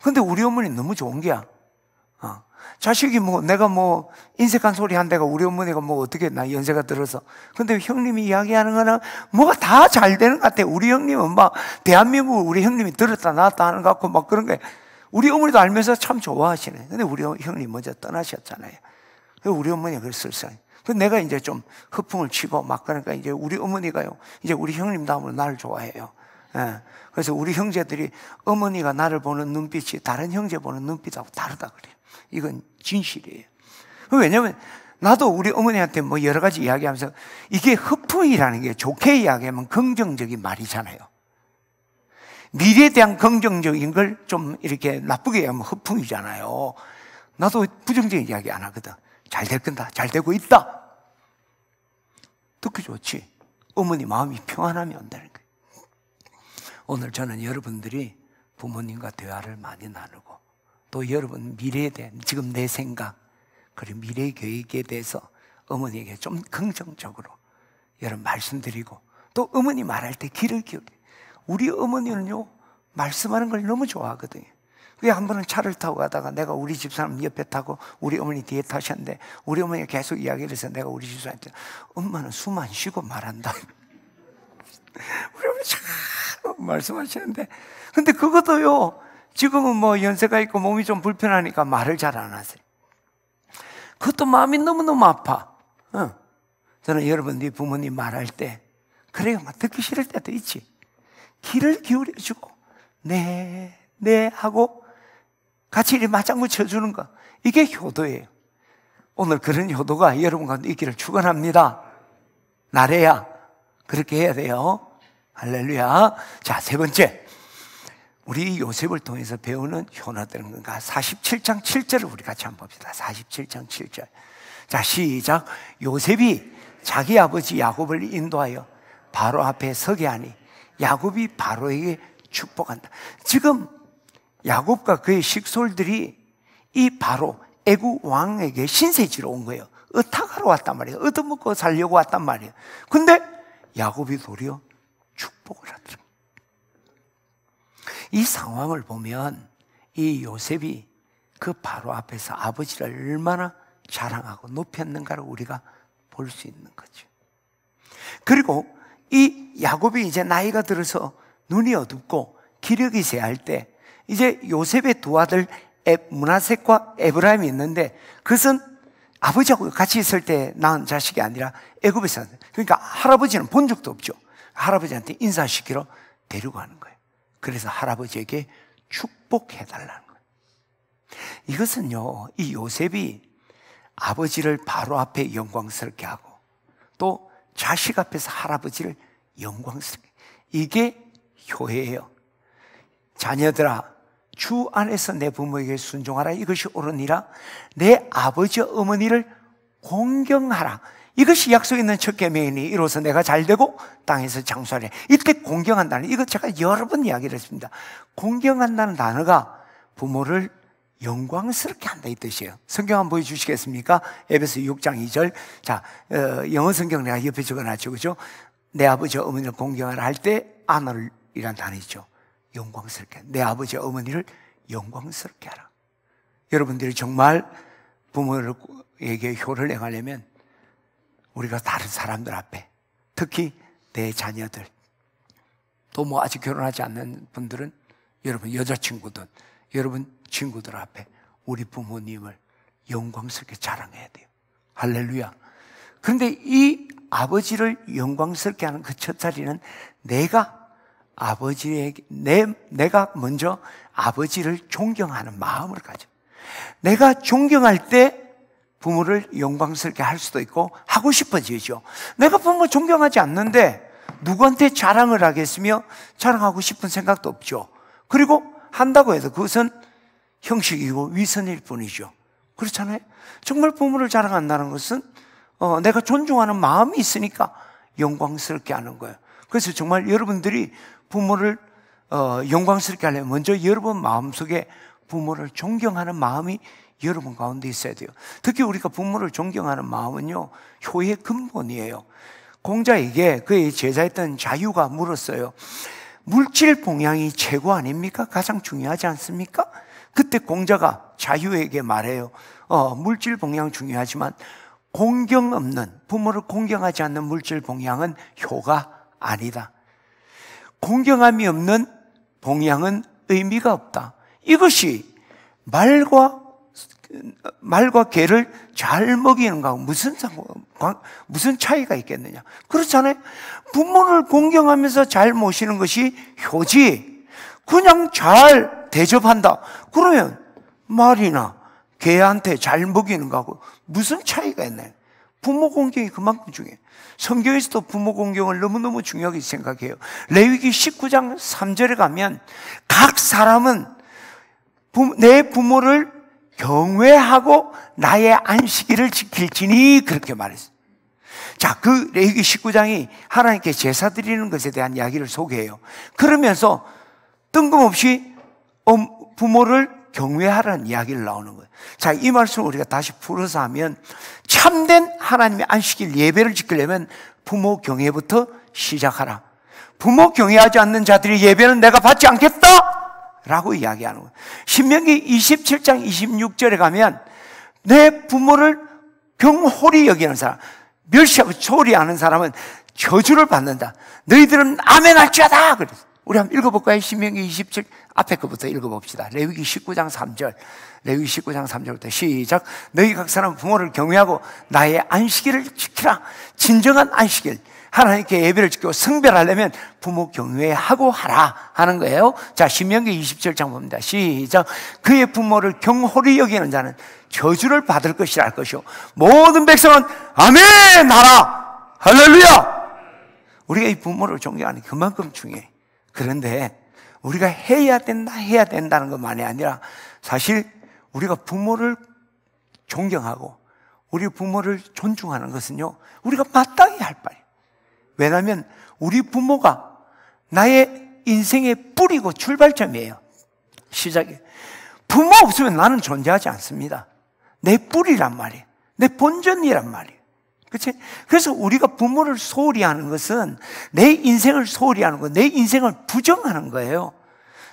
근데 우리 어머니는 너무 좋은 게야. 자식이 내가 인색한 소리 한 데가 우리 어머니가 어떻게 했나, 연세가 들어서. 근데 형님이 이야기하는 거는 뭐가 다 잘 되는 것 같아. 우리 형님은 대한민국 우리 형님이 들었다 놨다 하는 것 같고 그런 거야. 우리 어머니도 알면서 참 좋아하시네. 근데 우리 형님 먼저 떠나셨잖아요. 우리 어머니가 그랬었어요. 내가 이제 좀 허풍을 치고 막 그러니까 이제 우리 어머니가요, 이제 우리 형님 다음으로 나를 좋아해요. 예. 그래서 우리 형제들이 어머니가 나를 보는 눈빛이 다른 형제 보는 눈빛하고 다르다 그래요. 이건 진실이에요. 왜냐면 나도 우리 어머니한테 뭐 여러 가지 이야기하면서 이게 허풍이라는 게 좋게 이야기하면 긍정적인 말이잖아요. 미래에 대한 긍정적인 걸 좀 이렇게 나쁘게 하면 허풍이잖아요. 나도 부정적인 이야기 안 하거든. 잘 될 건다. 잘 되고 있다. 듣기 좋지. 어머니 마음이 평안하면 안다는 거예요. 오늘 저는 여러분들이 부모님과 대화를 많이 나누고 또 여러분 미래에 대한 지금 내 생각 그리고 미래 계획에 대해서 어머니에게 좀 긍정적으로 여러분 말씀드리고 또 어머니 말할 때 귀를 기울여. 우리 어머니는요 말씀하는 걸 너무 좋아하거든요. 그게 한 번은 차를 타고 가다가 내가 우리 집사람 옆에 타고 우리 어머니 뒤에 타셨는데 우리 어머니가 계속 이야기를 해서 내가 우리 집사람한테 엄마는 숨 안 쉬고 말한다. 우리 어머니 참 말씀하시는데 근데 그것도요 지금은 뭐 연세가 있고 몸이 좀 불편하니까 말을 잘 안 하세요. 그것도 마음이 너무너무 아파. 저는 여러분들이 부모님 말할 때 그래요 막 듣기 싫을 때도 있지. 귀를 기울여주고 네 하고 같이 이렇게 맞장구 쳐주는 거 이게 효도예요. 오늘 그런 효도가 여러분 가운데 있기를 축원합니다. 나래야 그렇게 해야 돼요. 할렐루야. 자, 세 번째 우리 요셉을 통해서 배우는 효나되는 건가 47장 7절을 우리 같이 한번 봅시다. 47장 7절. 자, 시작. 요셉이 자기 아버지 야곱을 인도하여 바로 앞에 서게 하니 야곱이 바로에게 축복한다. 지금 야곱과 그의 식솔들이 이 바로 애국 왕에게 신세지로 온 거예요. 의탁하러 왔단 말이에요. 얻어먹고 살려고 왔단 말이에요. 근데 야곱이 도리어 축복을 하더라. 이 상황을 보면 이 요셉이 그 바로 앞에서 아버지를 얼마나 자랑하고 높였는가를 우리가 볼 수 있는 거죠. 그리고 이 야곱이 이제 나이가 들어서 눈이 어둡고 기력이 쇠할 때 이제 요셉의 두 아들 므낫셋과 에브라임이 있는데 그것은 아버지하고 같이 있을 때 낳은 자식이 아니라 애굽에서 그러니까 할아버지는 본 적도 없죠. 할아버지한테 인사시키러 데리고 가는 거예요. 그래서 할아버지에게 축복해달라는 거예요. 이것은요 이 요셉이 아버지를 바로 앞에 영광스럽게 하고 또 자식 앞에서 할아버지를 영광스럽게 이게 효혜예요. 자녀들아 주 안에서 내 부모에게 순종하라. 이것이 옳으니라. 내 아버지 어머니를 공경하라. 이것이 약속 있는 첫 계명이니 이로써 내가 잘되고 땅에서 장수하리. 이때 공경한다는 이거 제가 여러 번 이야기를 했습니다. 공경한다는 단어가 부모를 영광스럽게 한다 이 뜻이에요. 성경 한번 보여주시겠습니까? 에베소 6장 2절. 자, 영어 성경 내가 옆에 적어놨죠, 그죠? 내 아버지 어머니를 공경하라 할 때 아너이란 단어 있죠. 영광스럽게 내 아버지 어머니를 영광스럽게 하라. 여러분들이 정말 부모에게 효를 행하려면 우리가 다른 사람들 앞에 특히 내 자녀들 또 뭐 아직 결혼하지 않는 분들은 여러분 여자친구든 여러분 친구들 앞에 우리 부모님을 영광스럽게 자랑해야 돼요. 할렐루야. 그런데 이 아버지를 영광스럽게 하는 그 첫 자리는 내가 아버지에게 내가 먼저 아버지를 존경하는 마음을 가져. 내가 존경할 때 부모를 영광스럽게 할 수도 있고 하고 싶어지죠. 내가 부모 존경하지 않는데 누구한테 자랑을 하겠으며 자랑하고 싶은 생각도 없죠. 그리고 한다고 해도 그것은 형식이고 위선일 뿐이죠. 그렇잖아요. 정말 부모를 자랑한다는 것은 내가 존중하는 마음이 있으니까 영광스럽게 하는 거예요. 그래서 정말 여러분들이 부모를 영광스럽게 하려면 먼저 여러분 마음속에 부모를 존경하는 마음이 여러분 가운데 있어야 돼요. 특히 우리가 부모를 존경하는 마음은요 효의 근본이에요. 공자에게 그의 제자였던 자유가 물었어요. 물질 봉양이 최고 아닙니까? 가장 중요하지 않습니까? 그때 공자가 자유에게 말해요. 물질 봉양 중요하지만 공경 없는, 부모를 공경하지 않는 물질 봉양은 효가 아니다. 공경함이 없는 봉양은 의미가 없다. 이것이 말과 개를 잘 먹이는 거하고 무슨 차이가 있겠느냐? 그렇잖아요. 부모를 공경하면서 잘 모시는 것이 효지, 그냥 잘 대접한다 그러면 말이나 개한테 잘 먹이는 거하고 무슨 차이가 있나요? 부모 공경이 그만큼 중요해요. 성경에서도 부모 공경을 너무너무 중요하게 생각해요. 레위기 19장 3절에 가면 각 사람은 내 부모를 경외하고 나의 안식일을 지킬지니 그렇게 말했어요. 자, 그 레위기 19장이 하나님께 제사 드리는 것에 대한 이야기를 소개해요. 그러면서 뜬금없이 부모를 경외하라는 이야기를 나오는 거예요. 자, 이 말씀을 우리가 다시 풀어서 하면 참된 하나님의 안식일 예배를 지키려면 부모 경외부터 시작하라. 부모 경외하지 않는 자들의 예배는 내가 받지 않겠다 라고 이야기하는 거예요. 신명기 27장 26절에 가면 내 부모를 경홀히 여기는 사람, 멸시하고 소홀히 하는 사람은 저주를 받는다. 너희들은 아멘 할지어다. 그랬어요. 우리 한번 읽어볼까요? 신명기 27 앞에 거부터 읽어봅시다. 레위기 19장 3절. 레위기 19장 3절부터 시작. 너희 각 사람 부모를 경외하고 나의 안식일을 지키라. 진정한 안식일, 하나님께 예배를 지키고 성별하려면 부모 경외하고 하라 하는 거예요. 자, 신명기 27장 봅니다. 시작. 그의 부모를 경홀히 여기는 자는 저주를 받을 것이라 할 것이요 모든 백성은 아멘 하라. 할렐루야. 우리가 이 부모를 존경하는 게 그만큼 중요해. 그런데 우리가 해야 된다는 것만이 아니라 사실 우리가 부모를 존경하고 우리 부모를 존중하는 것은요, 우리가 마땅히 할 바예요. 왜냐하면 우리 부모가 나의 인생의 뿌리고 출발점이에요. 시작이에요. 부모 없으면 나는 존재하지 않습니다. 내 뿌리란 말이에요. 내 본전이란 말이에요. 그렇지? 그래서 우리가 부모를 소홀히 하는 것은 내 인생을 소홀히 하는 거예요. 내 인생을 부정하는 거예요.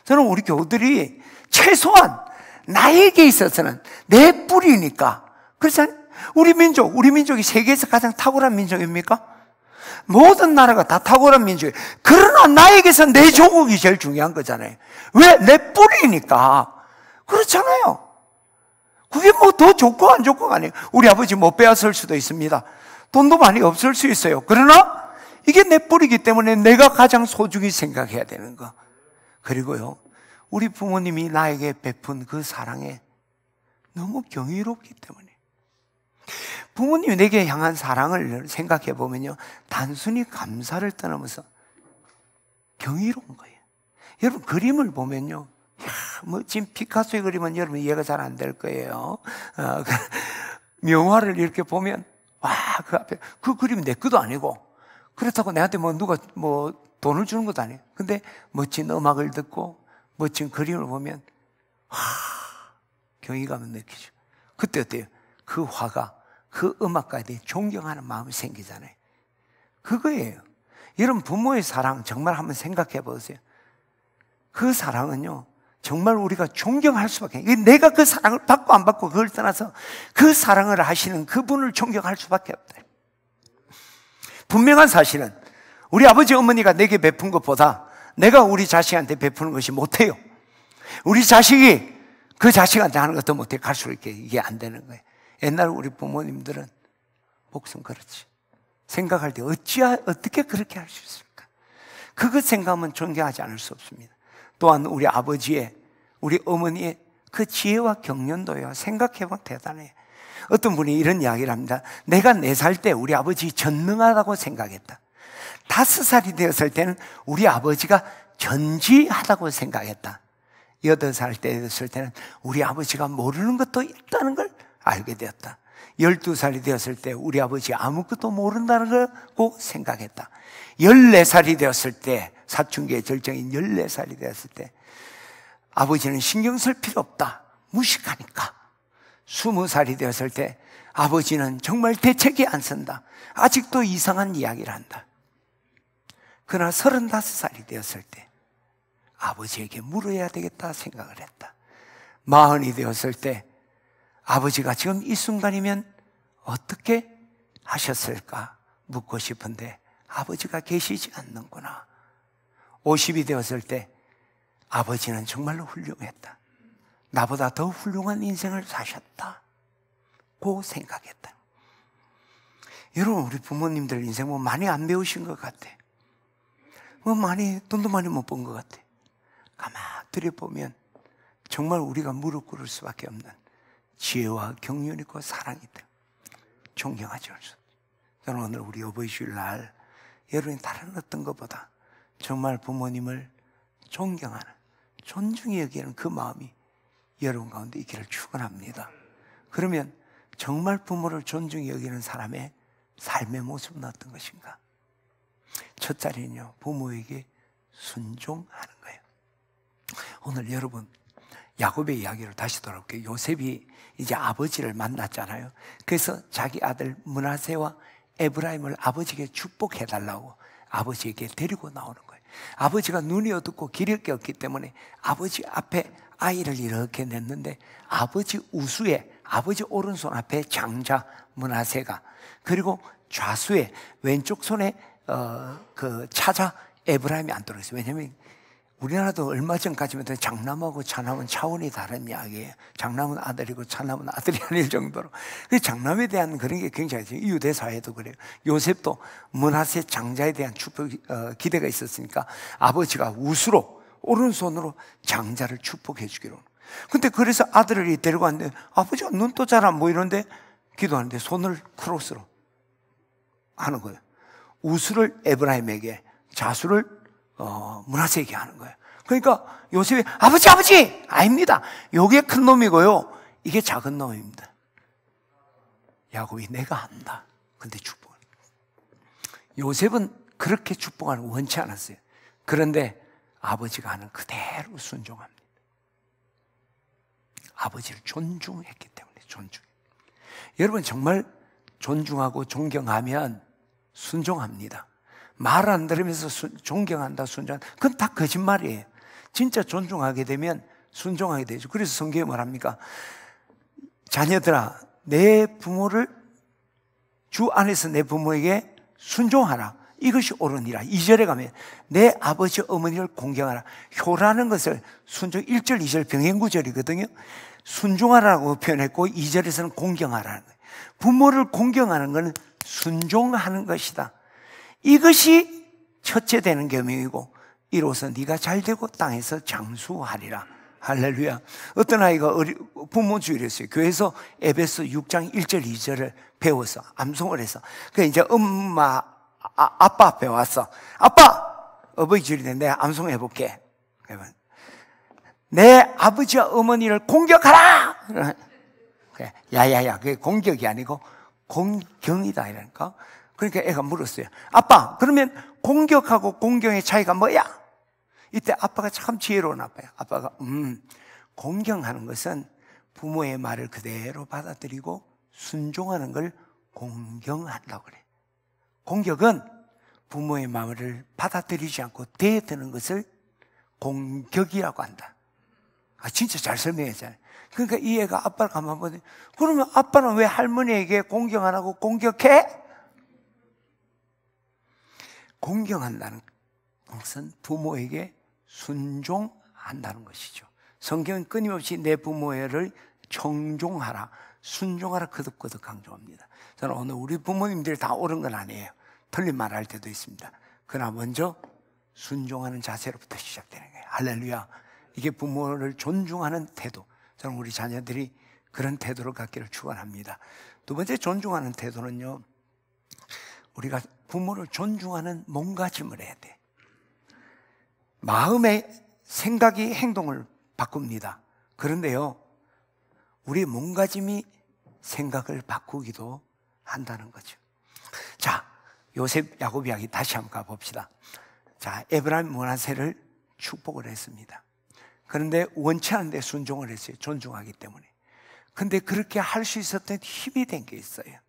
저는 우리 교우들이 최소한 나에게 있어서는 내 뿌리니까. 그래서 우리 민족이 세계에서 가장 탁월한 민족입니까? 모든 나라가 다 탁월한 민족이에요. 그러나 나에게서 내 조국이 제일 중요한 거잖아요. 왜? 내 뿌리니까. 그렇잖아요. 그게 뭐 더 좋고 안 좋고가 아니에요. 우리 아버지 못 빼앗을 수도 있습니다. 돈도 많이 없을 수 있어요. 그러나 이게 내 뿌리이기 때문에 내가 가장 소중히 생각해야 되는 거. 그리고요, 우리 부모님이 나에게 베푼 그 사랑에 너무 경이롭기 때문에 부모님이 내게 향한 사랑을 생각해 보면요, 단순히 감사를 떠나면서 경이로운 거예요. 여러분 그림을 보면요, 지금 피카소의 그림은 여러분 이해가 잘 안 될 거예요. 명화를 이렇게 보면 그 앞에 그 그림이 내 것도 아니고 그렇다고 내한테 누가 돈을 주는 것도 아니에요. 근데 멋진 음악을 듣고 멋진 그림을 보면 경이감을 느끼죠. 그때 어때요? 그 화가, 그 음악가에 대해 존경하는 마음이 생기잖아요. 그거예요. 여러분 부모의 사랑 정말 한번 생각해 보세요. 그 사랑은요, 정말 우리가 존경할 수밖에 없어요. 내가 그 사랑을 받고 안 받고 그걸 떠나서 그 사랑을 하시는 그분을 존경할 수밖에 없다. 분명한 사실은 우리 아버지 어머니가 내게 베푼 것보다 내가 우리 자식한테 베푸는 것이 못해요. 우리 자식이 그 자식한테 하는 것도 못해. 갈수록 이게 안 되는 거예요. 옛날 우리 부모님들은 복선 그렇지. 생각할 때 어떻게 그렇게 할 수 있을까? 그것 생각하면 존경하지 않을 수 없습니다. 또한 우리 아버지의, 우리 어머니의 그 지혜와 경륜도요, 생각해보면 대단해요. 어떤 분이 이런 이야기를 합니다. 내가 4살 때 우리 아버지 전능하다고 생각했다. 5살이 되었을 때는 우리 아버지가 전지하다고 생각했다. 8살 때 되었을 때는 우리 아버지가 모르는 것도 있다는 걸 알게 되었다. 12살이 되었을 때 우리 아버지 아무것도 모른다는 걸 생각했다. 14살이 되었을 때, 사춘기의 절정인 14살이 되었을 때 아버지는 신경 쓸 필요 없다, 무식하니까. 20살이 되었을 때 아버지는 정말 대책이 안 쓴다, 아직도 이상한 이야기를 한다. 그러나 35살이 되었을 때 아버지에게 물어야 되겠다 생각을 했다. 40이 되었을 때 아버지가 지금 이 순간이면 어떻게 하셨을까 묻고 싶은데 아버지가 계시지 않는구나. 50이 되었을 때 아버지는 정말로 훌륭했다. 나보다 더 훌륭한 인생을 사셨다고 생각했다. 여러분, 우리 부모님들 인생 뭐 많이 안 배우신 것 같아. 뭐 많이, 돈도 많이 못 번 것 같아. 가만 들여보면 정말 우리가 무릎 꿇을 수밖에 없는 지혜와 경륜이 있고 사랑이 있다. 존경하지 않을 수 없다. 저는 오늘 우리 어버이 주일날 여러분이 다른 어떤 것보다 정말 부모님을 존경하는, 존중히 여기는 그 마음이 여러분 가운데 있기를 축원합니다. 그러면 정말 부모를 존중히 여기는 사람의 삶의 모습은 어떤 것인가? 첫 자리는요, 부모에게 순종하는 거예요. 오늘 여러분, 야곱의 이야기를 다시 돌아올게요. 요셉이 이제 아버지를 만났잖아요. 그래서 자기 아들 므낫세와 에브라임을 아버지에게 축복해달라고 아버지에게 데리고 나오는 거예요. 아버지가 눈이 어둡고 기력이 없기 때문에 아버지 앞에 아이를 이렇게 냈는데, 아버지 우수에, 아버지 오른손 앞에 장자 므낫세가, 그리고 좌수에 왼쪽 손에 그 차자 에브라임이 앉도록 했어요. 왜냐하면 우리나라도 얼마 전까지만 해도 장남하고 차남은 차원이 다른 이야기예요. 장남은 아들이고 차남은 아들이 아닐 정도로. 그 장남에 대한 그런 게 굉장히, 유대 사회도 그래요. 요셉도 므낫세 장자에 대한 축복, 기대가 있었으니까 아버지가 우수로 오른손으로 장자를 축복해 주기로. 근데 그래서 아들을 데리고 왔는데 아버지가 눈도 잘 안 보이는데 기도하는데 손을 크로스로 하는 거예요. 우수를 에브라임에게, 좌수를 므낫세에게 하는 거예요. 그러니까 요셉이 아버지 아닙니다. 요게 큰 놈이고요, 이게 작은 놈입니다. 야곱이 내가 한다. 근데 축복. 요셉은 그렇게 축복하는 거 원치 않았어요. 그런데 아버지가 하는 그대로 순종합니다. 아버지를 존중했기 때문에 존중. 여러분 정말 존중하고 존경하면 순종합니다. 말 안 들으면서 존경한다, 순종한다, 그건 다 거짓말이에요. 진짜 존중하게 되면 순종하게 되죠. 그래서 성경에 뭐랍니까? 자녀들아, 내 부모를, 주 안에서 내 부모에게 순종하라. 이것이 옳으니라. 2절에 가면 내 아버지 어머니를 공경하라. 효라는 것을 순종 1절 2절 병행구절이거든요. 순종하라고 표현했고 2절에서는 공경하라는 거예요. 부모를 공경하는 것은 순종하는 것이다. 이것이 첫째 되는 계명이고, 이로써 네가 잘되고 땅에서 장수하리라. 할렐루야. 어떤 아이가 부모 주일했어요. 교회에서 에베소 6장 1절 2절을 배워서 암송을 해서, 그 이제 엄마 아빠 앞에 왔어. 아빠, 어버이 주일인데 내가 암송해 볼게. 내 아버지와 어머니를 공격하라. 야야야, 그게 공격이 아니고 공경이다 이러니까. 그러니까 애가 물었어요. 아빠, 그러면 공격하고 공경의 차이가 뭐야? 이때 아빠가 참 지혜로운 아빠야. 아빠가 공경하는 것은 부모의 말을 그대로 받아들이고 순종하는 걸 공경한다고 그래. 공격은 부모의 말을 받아들이지 않고 대드는 것을 공격이라고 한다. 아, 진짜 잘 설명했잖아요. 그러니까 이 애가 아빠를 가만 보더니, 그러면 아빠는 왜 할머니에게 공경 안 하고 공격해? 공경한다는 것은 부모에게 순종한다는 것이죠. 성경은 끊임없이 내 부모를 청종하라, 순종하라 거듭거듭 강조합니다. 저는 오늘 우리 부모님들이 다 옳은 건 아니에요. 틀린 말 할 때도 있습니다. 그러나 먼저 순종하는 자세로부터 시작되는 거예요. 할렐루야. 이게 부모를 존중하는 태도. 저는 우리 자녀들이 그런 태도를 갖기를 축원합니다. 두 번째 존중하는 태도는요, 우리가 부모를 존중하는 몸가짐을 해야 돼. 마음의 생각이 행동을 바꿉니다. 그런데요, 우리 몸가짐이 생각을 바꾸기도 한다는 거죠. 자, 요셉 야곱 이야기 다시 한번 가봅시다. 자, 에브라임 므낫세를 축복을 했습니다. 그런데 원치 않은데 순종을 했어요. 존중하기 때문에. 근데 그렇게 할 수 있었던 힘이 된 게 있어요.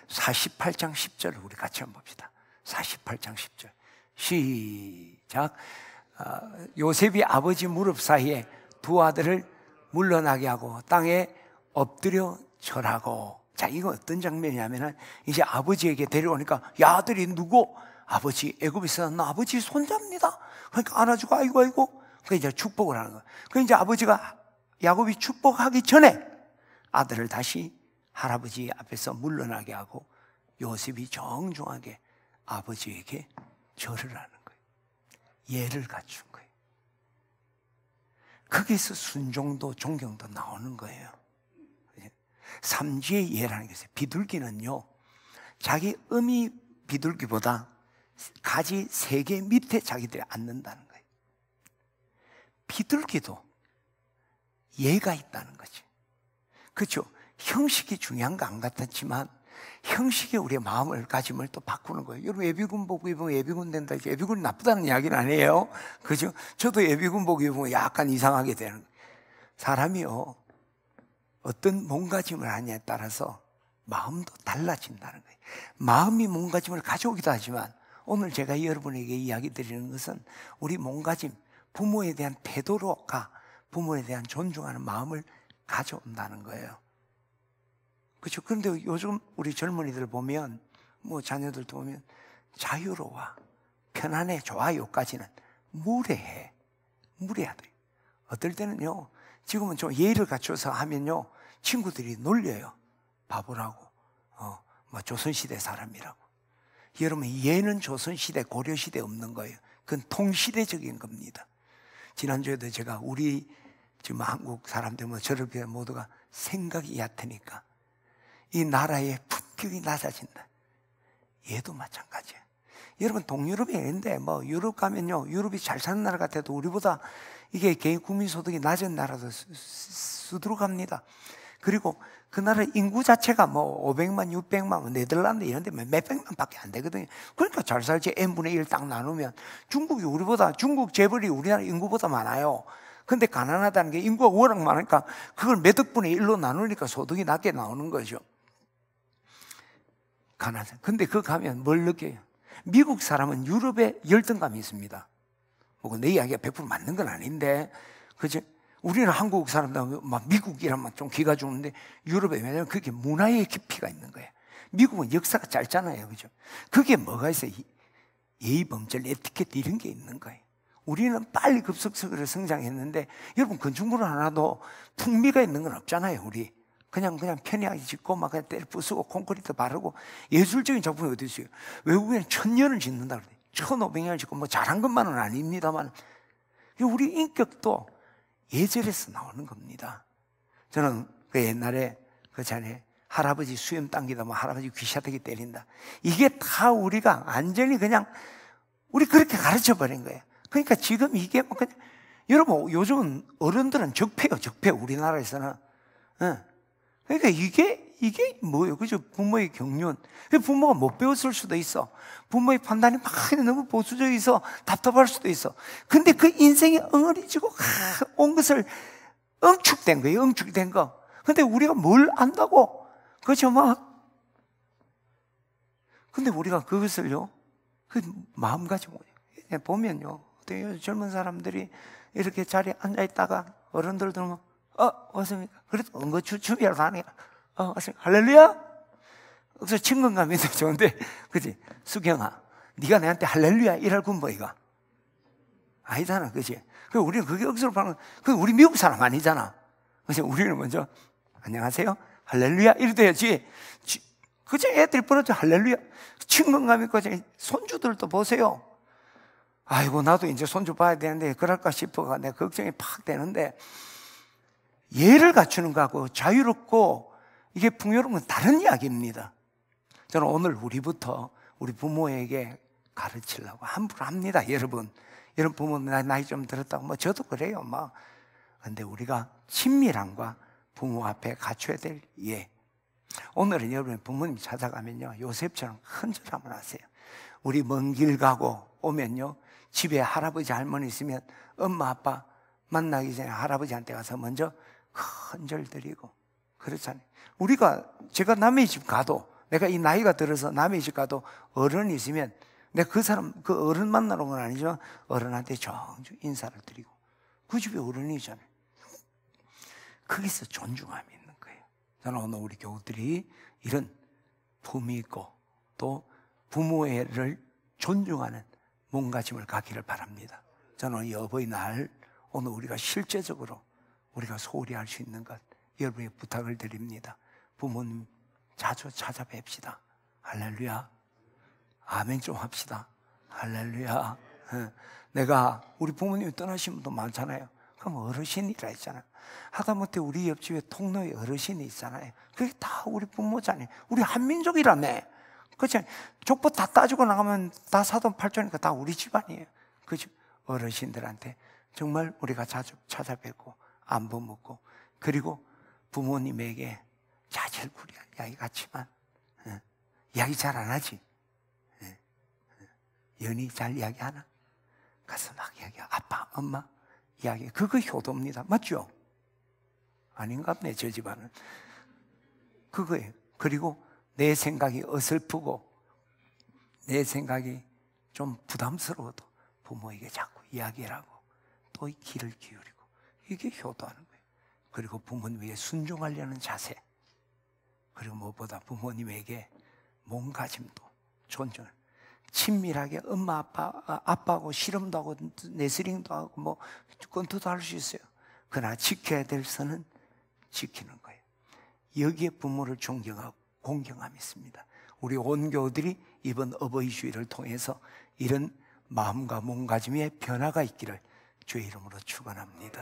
48장 10절을 우리 같이 한번 봅시다. 48장 10절 시작. 요셉이 아버지 무릎 사이에 두 아들을 물러나게 하고 땅에 엎드려 절하고. 자, 이거 어떤 장면이냐면은 이제 아버지에게 데려오니까, 야, 아들이 누구? 아버지, 애굽에서 난 아버지 손자입니다. 그러니까 안아주고 아이고 그 이제 축복을 하는 거예요. 그 이제 아버지가 야곱이 축복하기 전에 아들을 다시 할아버지 앞에서 물러나게 하고 요셉이 정중하게 아버지에게 절을 하는 거예요. 예를 갖춘 거예요. 거기서 순종도 존경도 나오는 거예요. 삼지의 예라는 게 있어요. 비둘기는요, 자기 어미 비둘기보다 가지 3개 밑에 자기들이 앉는다는 거예요. 비둘기도 예가 있다는 거죠. 그렇죠? 형식이 중요한 거 안 같았지만 형식이 우리의 마음을 가짐을 또 바꾸는 거예요. 여러분 예비군복 입으면 예비군 된다. 예비군이 나쁘다는 이야기는 아니에요. 그죠? 저도 예비군복 입으면 약간 이상하게 되는 거예요. 사람이요, 어떤 몸가짐을 하냐에 따라서 마음도 달라진다는 거예요. 마음이 몸가짐을 가져오기도 하지만 오늘 제가 여러분에게 이야기 드리는 것은 우리 몸가짐, 부모에 대한 태도로가 부모에 대한 존중하는 마음을 가져온다는 거예요. 그렇죠? 그런데 요즘 우리 젊은이들 보면, 뭐 자녀들도 보면 자유로워, 편안해, 좋아요까지는 무례해. 무례하대. 어떨 때는요, 지금은 좀 예의를 갖춰서 하면요, 친구들이 놀려요. 바보라고, 뭐 조선시대 사람이라고. 여러분, 예는 조선시대, 고려시대 없는 거예요. 그건 통시대적인 겁니다. 지난주에도 제가 우리 지금 한국 사람들 뭐 저를 비해 모두가 생각이 얕으니까 이 나라의 품격이 낮아진다. 얘도 마찬가지예요. 여러분, 동유럽에 있는데 뭐 유럽 가면요, 유럽이 잘 사는 나라 같아도 우리보다 이게 개인 국민 소득이 낮은 나라도 수두룩합니다. 그리고 그 나라 인구 자체가 뭐 500만, 600만, 네덜란드 이런 데 몇백만 밖에 안 되거든요. 그러니까 잘 살지. n분의 1 딱 나누면 중국이 우리보다, 중국 재벌이 우리나라 인구보다 많아요. 근데 가난하다는 게 인구가 워낙 많으니까 그걸 몇 억분의 1로 나누니까 소득이 낮게 나오는 거죠. 가난해. 근데 그거 가면 뭘 느껴요? 미국 사람은 유럽에 열등감이 있습니다. 뭐 내 이야기가 100% 맞는 건 아닌데, 그죠? 우리는 한국 사람들 막 미국이라면 좀 기가 죽는데 유럽에 왜냐면 그게 문화의 깊이가 있는 거예요. 미국은 역사가 짧잖아요, 그죠? 그게 뭐가 있어요? 예의 범절, 에티켓 이런 게 있는 거예요. 우리는 빨리 급속적으로 성장했는데 여러분, 건축물 하나도 풍미가 있는 건 없잖아요. 우리 그냥 편하게 짓고 막 그냥 때려 부수고 콘크리트 바르고. 예술적인 작품이 어디 있어요? 외국에는 1000년을 짓는다 그래요. 1500년을 짓고 뭐 잘한 것만은 아닙니다만 우리 인격도 예절에서 나오는 겁니다. 저는 그 옛날에 그 전에 할아버지 수염 당기다 뭐 할아버지 귀샤대기 때린다, 이게 다 우리가 완전히 그냥 우리 그렇게 가르쳐 버린 거예요. 그러니까 지금 이게 뭐 그냥, 여러분 요즘은 어른들은 적폐요, 적폐. 우리나라에서는. 그러니까 이게 뭐예요? 그죠? 부모의 경륜. 부모가 못 배웠을 수도 있어. 부모의 판단이 막 너무 보수적이서 답답할 수도 있어. 근데 그 인생이 엉어리지고 온 것을 응축된 거예요. 응축된 거. 근데 우리가 뭘 안다고? 그죠? 막. 근데 우리가 그것을요, 그 마음가짐 보면요, 어때요? 젊은 사람들이 이렇게 자리에 앉아있다가 어른들 들으면 왔습니까? 그래도 응거추춤이라도 하니까 왔습니까? 할렐루야? 그래서 친근감이 더 좋은데, 그지? 수경아, 네가 내한테 할렐루야 이럴 군보이가 아니잖아, 그지? 그 우리는 그게 억수로 하는, 그 우리 미국 사람 아니잖아. 그래서 우리는 먼저 안녕하세요, 할렐루야 이래야지. 그죠? 애들이 벌어져 할렐루야. 친근감 있고. 손주들도 보세요. 아이고, 나도 이제 손주 봐야 되는데 그럴까 싶어가 내가 걱정이 팍 되는데, 예를 갖추는 거하고 자유롭고 이게 풍요로운 건 다른 이야기입니다. 저는 오늘 우리부터 우리 부모에게 가르치려고 함부로 합니다. 여러분 부모 나이 좀 들었다고 뭐 저도 그래요. 뭐. 근데 우리가 친밀함과 부모 앞에 갖춰야 될 예. 오늘은 여러분 부모님 찾아가면요, 요셉처럼 헌절하면 하세요. 우리 먼 길 가고 오면요, 집에 할아버지 할머니 있으면 엄마 아빠 만나기 전에 할아버지한테 가서 먼저 헌절 드리고 그렇잖아요. 제가 남의 집 가도, 내가 이 나이가 들어서 남의 집 가도 어른이 있으면 내가 그 어른 만나러 온 건 아니지만 어른한테 정중 인사를 드리고, 그 집에 어른이잖아요. 거기서 존중함이 있는 거예요. 저는 오늘 우리 교우들이 이런 품이 있고 또 부모를 존중하는 몸가짐을 갖기를 바랍니다. 저는 이 어버이날 오늘 우리가 실제적으로 우리가 소홀히 할 수 있는 것, 여러분의 부탁을 드립니다. 부모님 자주 찾아뵙시다. 할렐루야. 아멘 좀 합시다. 할렐루야. 내가 우리 부모님이 떠나신 분도 많잖아요. 그럼 어르신이라 했잖아요. 하다못해 우리 옆집에 통로에 어르신이 있잖아요. 그게 다 우리 부모잖아요. 우리 한민족이라며. 그치? 족보 다 따지고 나가면 다 사돈 팔촌이니까 다 우리 집안이에요. 그치? 어르신들한테 정말 우리가 자주 찾아뵙고 안부 묻고, 그리고 부모님에게 자질구레한 이야기 같지만 이야기 잘 안 하지. 연희 잘 이야기하나? 가서 막 이야기, 아빠, 엄마 이야기. 그거 효도입니다. 맞죠? 아닌가 보네, 저 집안은. 그거예요. 그리고 내 생각이 어설프고 내 생각이 좀 부담스러워도 부모에게 자꾸 이야기를 하고 또 귀를 기울이고, 이게 효도하는 거예요. 그리고 부모님에게 순종하려는 자세, 그리고 무엇보다 부모님에게 몸가짐도 존중을, 친밀하게 엄마 아빠하고 씨름도 하고 네스링도 하고 뭐 권투도 할 수 있어요. 그러나 지켜야 될 선은 지키는 거예요. 여기에 부모를 존경하고 공경함이 있습니다. 우리 온교들이 이번 어버이 주일을 통해서 이런 마음과 몸가짐의 변화가 있기를 주의 이름으로 축원합니다.